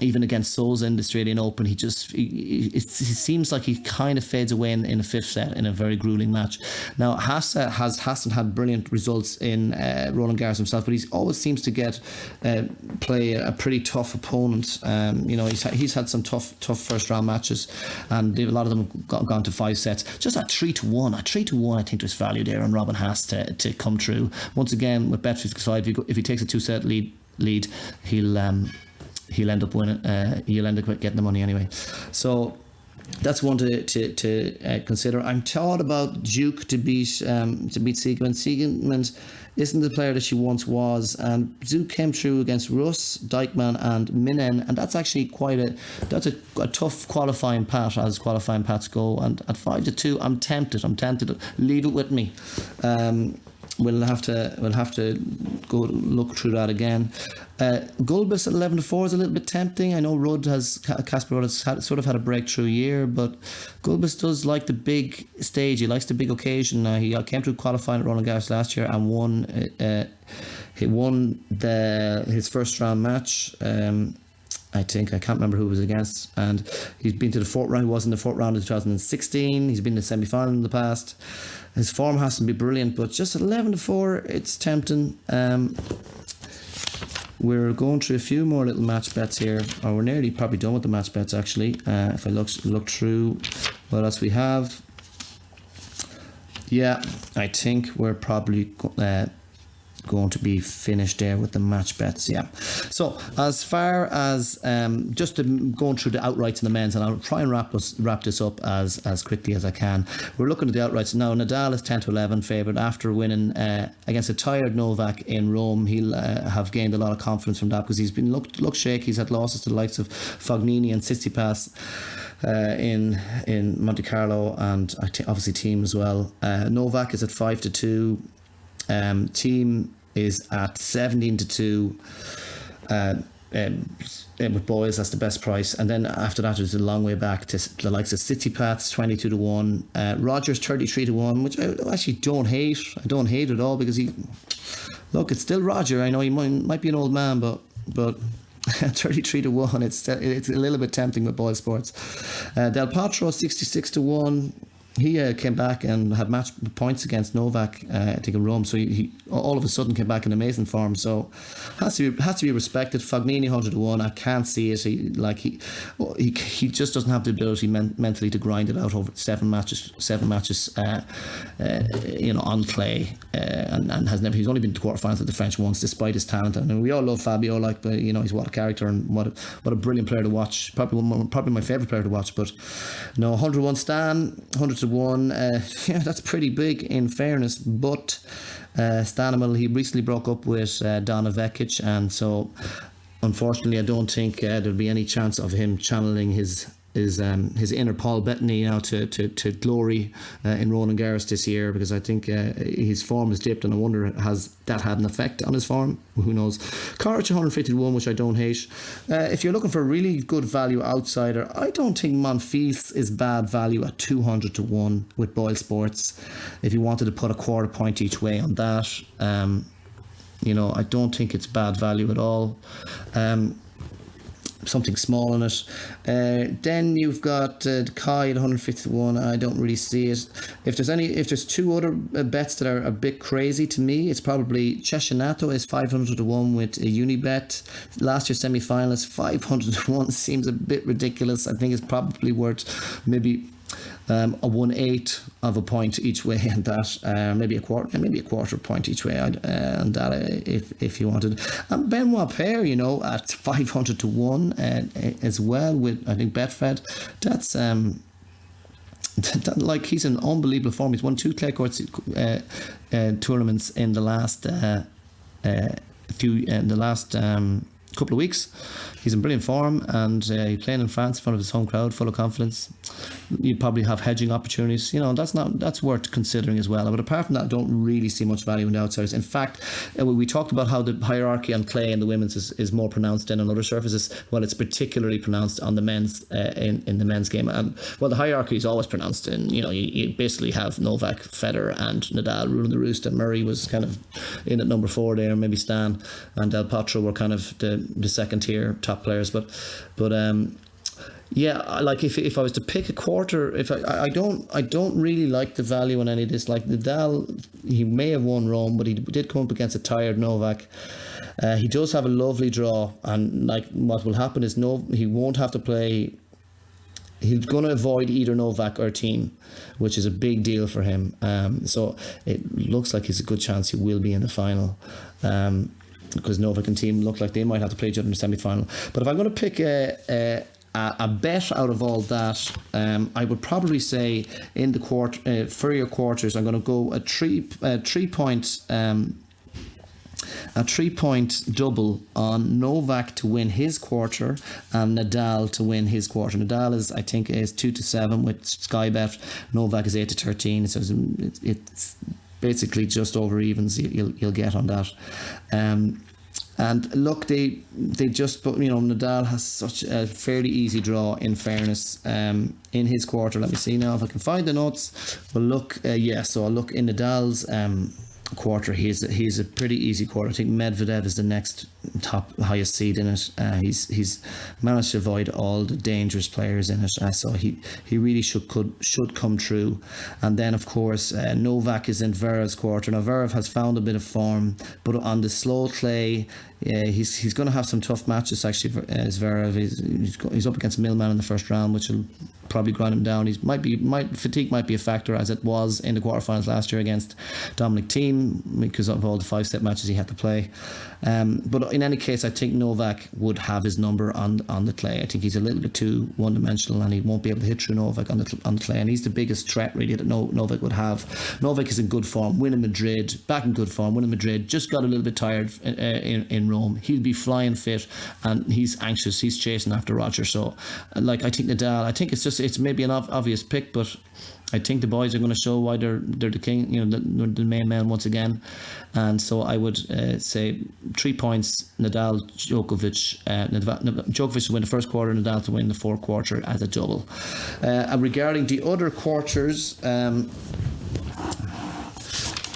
Even against Souza in the Australian Open, he seems like he kind of fades away in a 5th set in a very grueling match. Now, hasn't had brilliant results in Roland Garros himself, but he always seems to play a pretty tough opponent. He's had some tough first round matches, and a lot of them have gone to 5 sets. Just at 3-1, I think there's value there on Robin Haas to come through once again with Bet365. If he takes a 2-set lead, he'll end up winning. He'll end up getting the money anyway. So that's one to consider. I'm thought about Duke to beat Siegemund. Siegemund isn't the player that she once was, and Duke came through against Russ, Dykman and Minen, and that's actually a tough qualifying pat, as qualifying pats go. And at 5-2, I'm tempted. Leave it with me. We'll have to go look through that again. Gulbis at 11-4 is a little bit tempting. I know Casper Ruud has sort of had a breakthrough year, but Gulbis does like the big stage. He likes the big occasion. He came through qualifying at Roland Garros last year and won. He won his first round match. I can't remember who he was against, and he's been to the 4th round. He was in the 4th round in 2016. He's been in the semi-final in the past. His form has to be brilliant, but just at 11-4, it's tempting. We're going through a few more little match bets here, or we're nearly probably done with the match bets actually. If I look through what else we have, I think we're probably going to be finished there with the match bets. So as far as just going through the outrights in the men's, and I'll try and wrap this up as quickly as I can. We're looking at the outrights now. Nadal is 10-11 favourite after winning against a tired Novak in Rome. He'll have gained a lot of confidence from that, because he's been looked shaky. He's had losses to the likes of Fognini and Tsitsipas in Monte Carlo, and obviously Thiem as well. Novak is at 5-2. Team is at 17-2. With boys, that's the best price, and then after that it's a long way back to the likes of Tsitsipas 22-1, Rogers 33-1, which I actually don't hate. I don't hate at all, because it's still Roger. I know he might be an old man, but 33-1, it's a little bit tempting with boys sports. Del Potro 66-1. He came back and had match points against Novak, I think in Rome. So he all of a sudden came back in amazing form. So has to be respected. Fognini 100-1. I can't see it. He just doesn't have the ability mentally to grind it out over seven matches, on clay, and has never. He's only been to quarterfinals of the French once, despite his talent. I mean, we all love Fabio, but he's what a character and what a brilliant player to watch. Probably my favourite player to watch. But no, 101 Stan, 100-1. That's pretty big in fairness, but Stanimal, he recently broke up with Donna Vekic, and so unfortunately I don't think there'll be any chance of him channeling his inner Paul Bettany now to glory in Roland Garros this year, because I think his form has dipped, and I wonder, has that had an effect on his form? Who knows? Karic 150-1, which I don't hate. If you're looking for a really good value outsider, I don't think Monfils is bad value at 200-1 with Boyle Sports. If you wanted to put a quarter point each way on that, I don't think it's bad value at all. Something small in it. Then you've got Kai at 151. I don't really see it. If there's two other bets that are a bit crazy to me, it's probably Cecchinato is 500-1 with a Unibet. Last year's semi-finalist 500-1 seems a bit ridiculous. I think it's probably worth maybe a 1/8 of a point each way, and that maybe a quarter point each way, and that if you wanted. And Benoit Paire, at 500 to 1 as well with, I think, Betfred. That's like, he's in unbelievable form. He's won 2 clay courts tournaments in the last couple of weeks. He's in brilliant form, and he's playing in France in front of his home crowd, full of confidence. You'd probably have hedging opportunities. That's worth considering as well. But apart from that, I don't really see much value in the outsiders. In fact, we talked about how the hierarchy on clay in the women's is more pronounced than on other surfaces. Well, it's particularly pronounced on the men's in the men's game. Well, the hierarchy is always pronounced. And you basically have Novak, Federer, and Nadal ruling the roost. And Murray was kind of in at number 4 there, maybe Stan and Del Potro were kind of the second tier top players. But yeah, like if I was to pick a quarter, I don't really like the value on any of this. Like Nadal, he may have won Rome, but he did come up against a tired Novak. He does have a lovely draw, and like what will happen is he won't have to play. He's going to avoid either Novak or Thiem, which is a big deal for him. So it looks like it's a good chance he will be in the final. Because Novak and Thiem look like they might have to play each other in the semi-final. But if I'm going to pick a bet out of all that, I would probably say in the for your quarters, I'm going to go a 3-point double on Novak to win his quarter and Nadal to win his quarter. Nadal is 2-7 with Sky Bet. Novak is 8-13. So it's basically just over evens you'll get on that. And look, they just put, Nadal has such a fairly easy draw, in fairness, in his quarter. Let me see now if I can find the notes. Well, look, so I'll look in Nadal's quarter. He's a pretty easy quarter. I think Medvedev is the next highest seed in it. He's managed to avoid all the dangerous players in it, so he really should come through. And then of course Novak is in Zverev's quarter. Now Zverev has found a bit of form, but on the slow clay, he's going to have some tough matches actually. Zverev he's up against Millman in the first round, which will probably grind him down. Fatigue might be a factor, as it was in the quarterfinals last year against Dominic Thiem, because of all the 5-step matches he had to play. But in any case, I think Novak would have his number on the clay. I think he's a little bit too one-dimensional, and he won't be able to hit through Novak on the clay. And he's the biggest threat really that Novak would have. Novak is in good form, winning Madrid, back in good form, winning Madrid. Just got a little bit tired in Rome. He'll be flying fit, and he's anxious. He's chasing after Roger. So, like, I think Nadal. I think it's maybe an obvious pick, but I think the boys are going to show why they're the king, the main men once again. And so I would say 3 points, Nadal, Djokovic. Djokovic to win the first quarter, Nadal to win the fourth quarter as a double. And regarding the other quarters,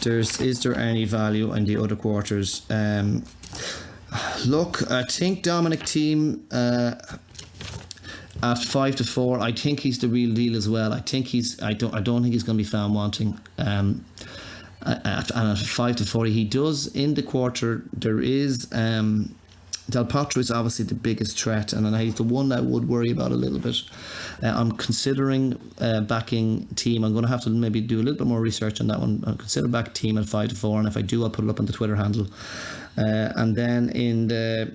is there any value in the other quarters? Look, I think Dominic Thiem at 5-4, I think he's the real deal as well. I don't think he's going to be found wanting. And at 5-4, he does in the quarter. There is Del Potro is obviously the biggest threat, and he's the one that I would worry about a little bit. I'm considering backing Thiem. I'm going to have to maybe do a little bit more research on that one. I'll consider back Thiem at 5-4, and if I do, I'll put it up on the Twitter handle. And then in the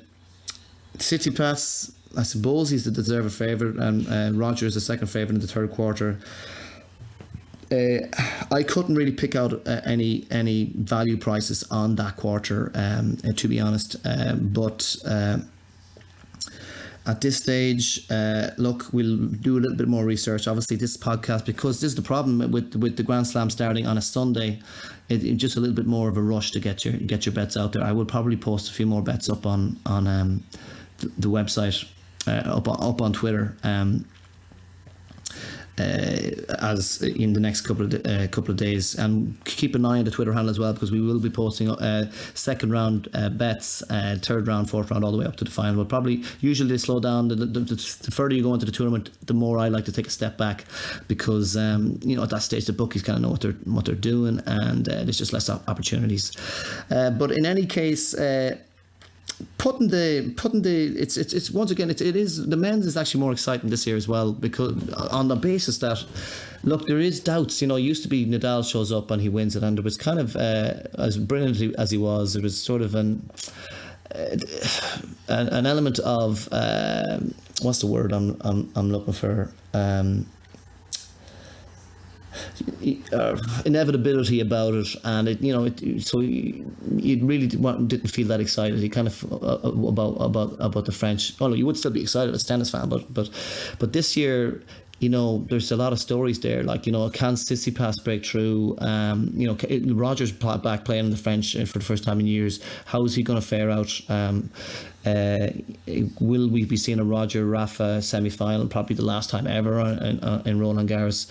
Tsitsipas, I suppose he's the deserved favourite, and Roger is the second favourite in the third quarter. I couldn't really pick out any value prices on that quarter, to be honest. But at this stage, look, we'll do a little bit more research. Obviously, this podcast, because this is the problem with the Grand Slam starting on a Sunday, it's just a little bit more of a rush to get your bets out there. I will probably post a few more bets up on the website, up on Twitter. As in the next couple of days, and keep an eye on the Twitter handle as well, because we will be posting second round bets, third round, fourth round, all the way up to the final. But probably usually they slow down. The further you go into the tournament, the more I like to take a step back, because at that stage the bookies kind of know what they're doing, and there's just less opportunities. But in any case, putting the it's once again it is the men's is actually more exciting this year as well, because on the basis that, look, there is doubts. It used to be Nadal shows up and he wins it, and there was kind of as brilliantly as he was, there was sort of an element of what's the word I'm looking for, inevitability about it, and so you really didn't feel that excited. You kind of about the French. Oh, you would still be excited as a tennis fan, but this year, there's a lot of stories there. Like, can Tsitsipas break through? Roger's back playing in the French for the first time in years. How is he going to fare out? Will we be seeing a Roger Rafa semi-final? Probably the last time ever in Roland Garros.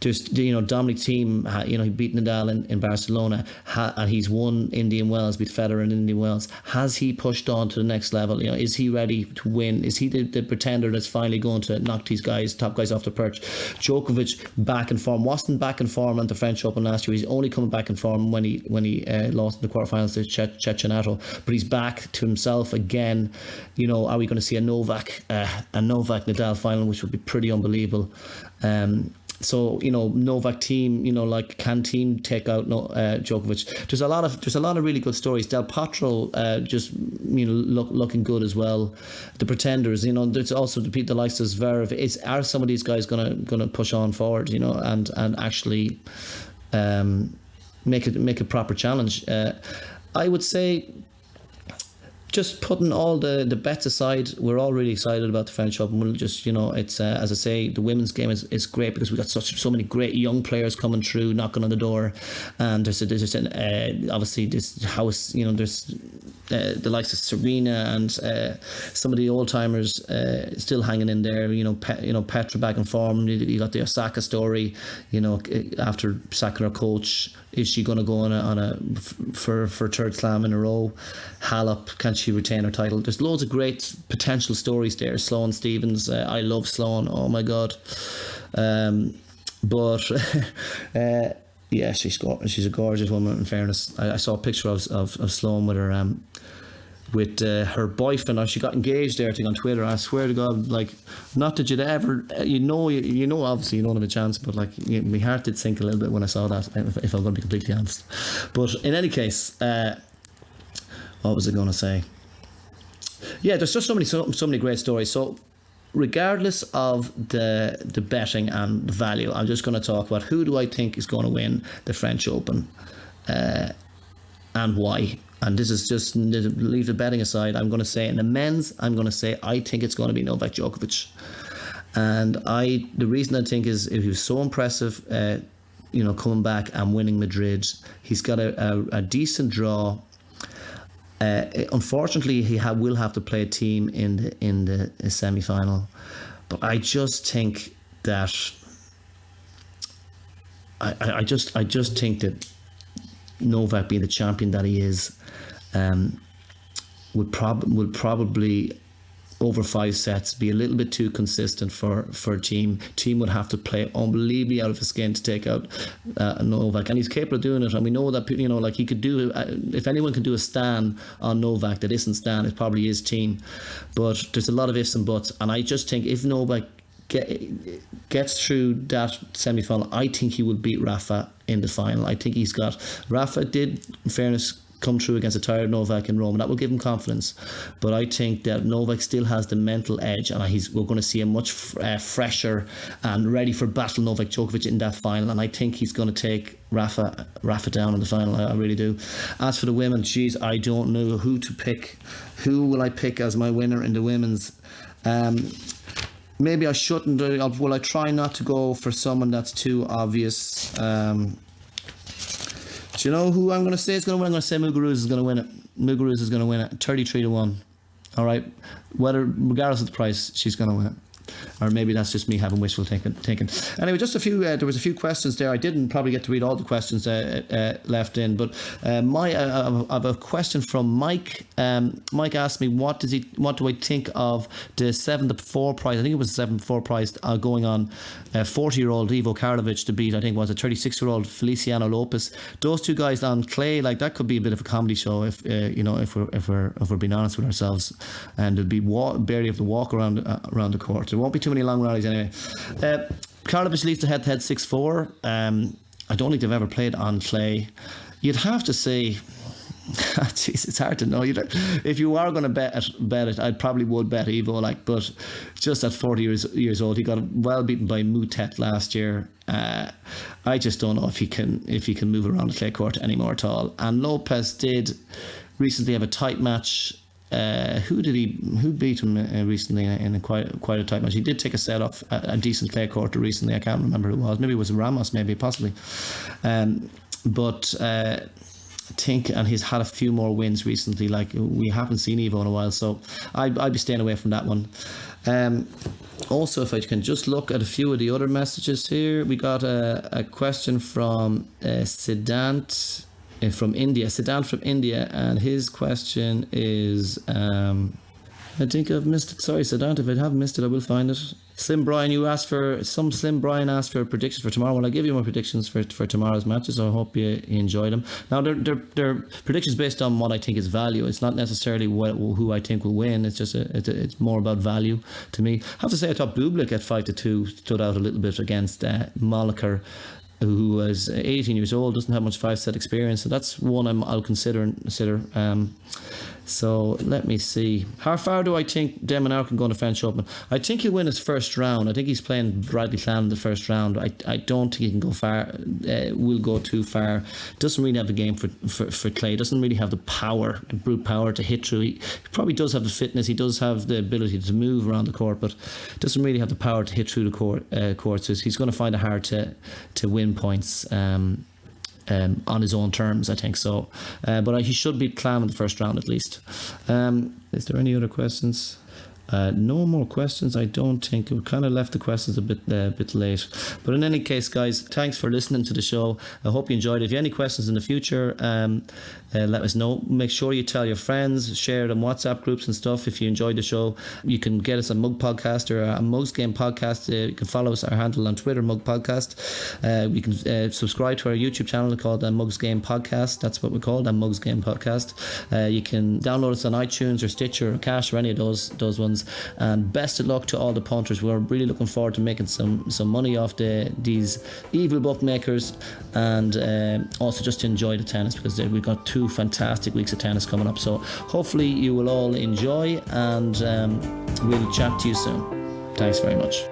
There's Dominic Thiem. He beat Nadal in Barcelona, and he's won Indian Wells, beat Federer in Indian Wells. Has he pushed on to the next level? Is he ready to win? Is he the pretender that's finally going to knock these top guys off the perch? Djokovic back in form. Wasn't back in form at the French Open last year. He's only coming back in form when he lost in the quarterfinals to Cecchinato, but he's back to himself again. Are we going to see a Novak Nadal final, which would be pretty unbelievable? So Novak team, can team take out Djokovic? There's a lot of really good stories. Del Potro just looking good as well. The pretenders, there's also the likes of Zverev. Are some of these guys gonna push on forward, and actually make a proper challenge? I would say, just putting all the bets aside, we're all really excited about the French Open. We'll just, it's as I say, the women's game is great because we got so many great young players coming through, knocking on the door, and there's obviously this house. There's the likes of Serena and some of the old timers still hanging in there. Petra back in form. You got the Osaka story. After sacking her coach, is she going to go on for third slam in a row? Halep, can she retain her title? There's loads of great potential stories there. Sloane Stephens, I love Sloane. Oh my god, but yeah, she's a gorgeous woman. In fairness, I saw a picture of Sloane with her her boyfriend, or she got engaged there, I think, on Twitter. I swear to God, not that you'd ever, obviously you don't have a chance, but my heart did sink a little bit when I saw that, if I'm going to be completely honest. But in any case, what was I going to say? Yeah, there's just so many great stories. So regardless of the betting and the value, I'm just going to talk about who do I think is going to win the French Open, and why. And this is just, leave the betting aside. I'm going to say in the men's, I think it's going to be Novak Djokovic. And the reason I think is he was so impressive, coming back and winning Madrid. He's got a decent draw. Unfortunately, he will have to play a team in the semi-final. But I just think that I just think that Novak, being the champion that he is, would probably over 5 sets be a little bit too consistent for a team. Team would have to play unbelievably out of his skin to take out Novak, and he's capable of doing it. And we know that he could do. If anyone can do a stand on Novak that isn't stand, it probably is team. But there's a lot of ifs and buts, and I just think if Novak gets through that semi-final, I think he will beat Rafa in the final. I think Rafa did, in fairness, come through against a tired Novak in Rome, and that will give him confidence. But I think that Novak still has the mental edge, and we're going to see a much fresher and ready for battle Novak Djokovic in that final. And I think he's going to take Rafa down in the final. I really do. As for the women, I don't know who to pick. Who will I pick as my winner in the women's? Maybe I shouldn't. Will I try not to go for someone that's too obvious? Do you know who I'm going to say is going to win? I'm going to say Muguruza is going to win it. Muguruza is going to win it, 33-1. All right, regardless of the price, she's going to win it. or maybe that's just me having wishful thinking. Anyway, just a few. There was a few questions there. I didn't probably get to read all the questions left in, but I have a question from Mike. Mike asked me, what do I think of the 7-4 prize? I think it was 7-4 prize going on 40-year-old Ivo Karlovic to beat, I think, was a 36-year-old Feliciano Lopez. Those two guys on clay, like, that could be a bit of a comedy show if we're being honest with ourselves, and it'd be barely have to walk around the court. There won't be too many long rallies anyway. Karlovic leads the head-to-head 6-4. I don't think they've ever played on clay. You'd have to say, jeez, it's hard to know. If you are going to bet it, I probably would bet Ivo. But just at 40 years old, he got well beaten by Mutet last year. I just don't know if he can move around the clay court anymore at all. And Lopez did recently have a tight match. Who beat him recently in quite a tight match? He did take a set off a decent clay court recently. I can't remember who it was. Maybe it was Ramos, possibly. But I think, and he's had a few more wins recently. Like, we haven't seen Ivo in a while, so I'd be staying away from that one. Also, if I can just look at a few of the other messages here, we got a question from Siddhant from India, and his question is, I think I've missed it. Sorry, Siddhant, if I have missed it, I will find it. Slim Brian asked for predictions for tomorrow. Well, I'll give you my predictions for tomorrow's matches, so I hope you enjoyed them. Now, they're predictions based on what I think is value. It's not necessarily who I think will win. It's just it's more about value to me. I have to say, I thought Bublik at 5-2 stood out a little bit against Molliker, who is 18 years old, doesn't have much 5-set experience, so that's one I'll consider. So let me see. How far do I think Demonar can go in the French Open? I think he'll win his first round. I think he's playing Bradley Clan in the first round. I don't think he can go far. Will go too far. Doesn't really have the game for clay. Doesn't really have the power, the brute power to hit through. He probably does have the fitness. He does have the ability to move around the court, but doesn't really have the power to hit through the court. So he's going to find it hard to win points. On his own terms, I think so. But he should beat Clam in the first round at least. Is there any other questions? No more questions, I don't think. We kind of left the questions a bit late. But in any case, guys, thanks for listening to the show. I hope you enjoyed it. If you have any questions in the future, let us know. Make sure you tell your friends, share it on WhatsApp groups and stuff. If you enjoyed the show, you can get us on Mug Podcast or a Mugs Game Podcast. You can follow us, our handle on Twitter, Mug Podcast. You can subscribe to our YouTube channel called Mugs Game Podcast. That's what we call it, Mugs Game Podcast. You can download us on iTunes or Stitcher or Acast or any of those ones. And best of luck to all the punters. We're really looking forward to making some money off these evil bookmakers, and also just to enjoy the tennis, because we've got 2 fantastic weeks of tennis coming up. So hopefully you will all enjoy, and we'll chat to you soon. Thanks very much.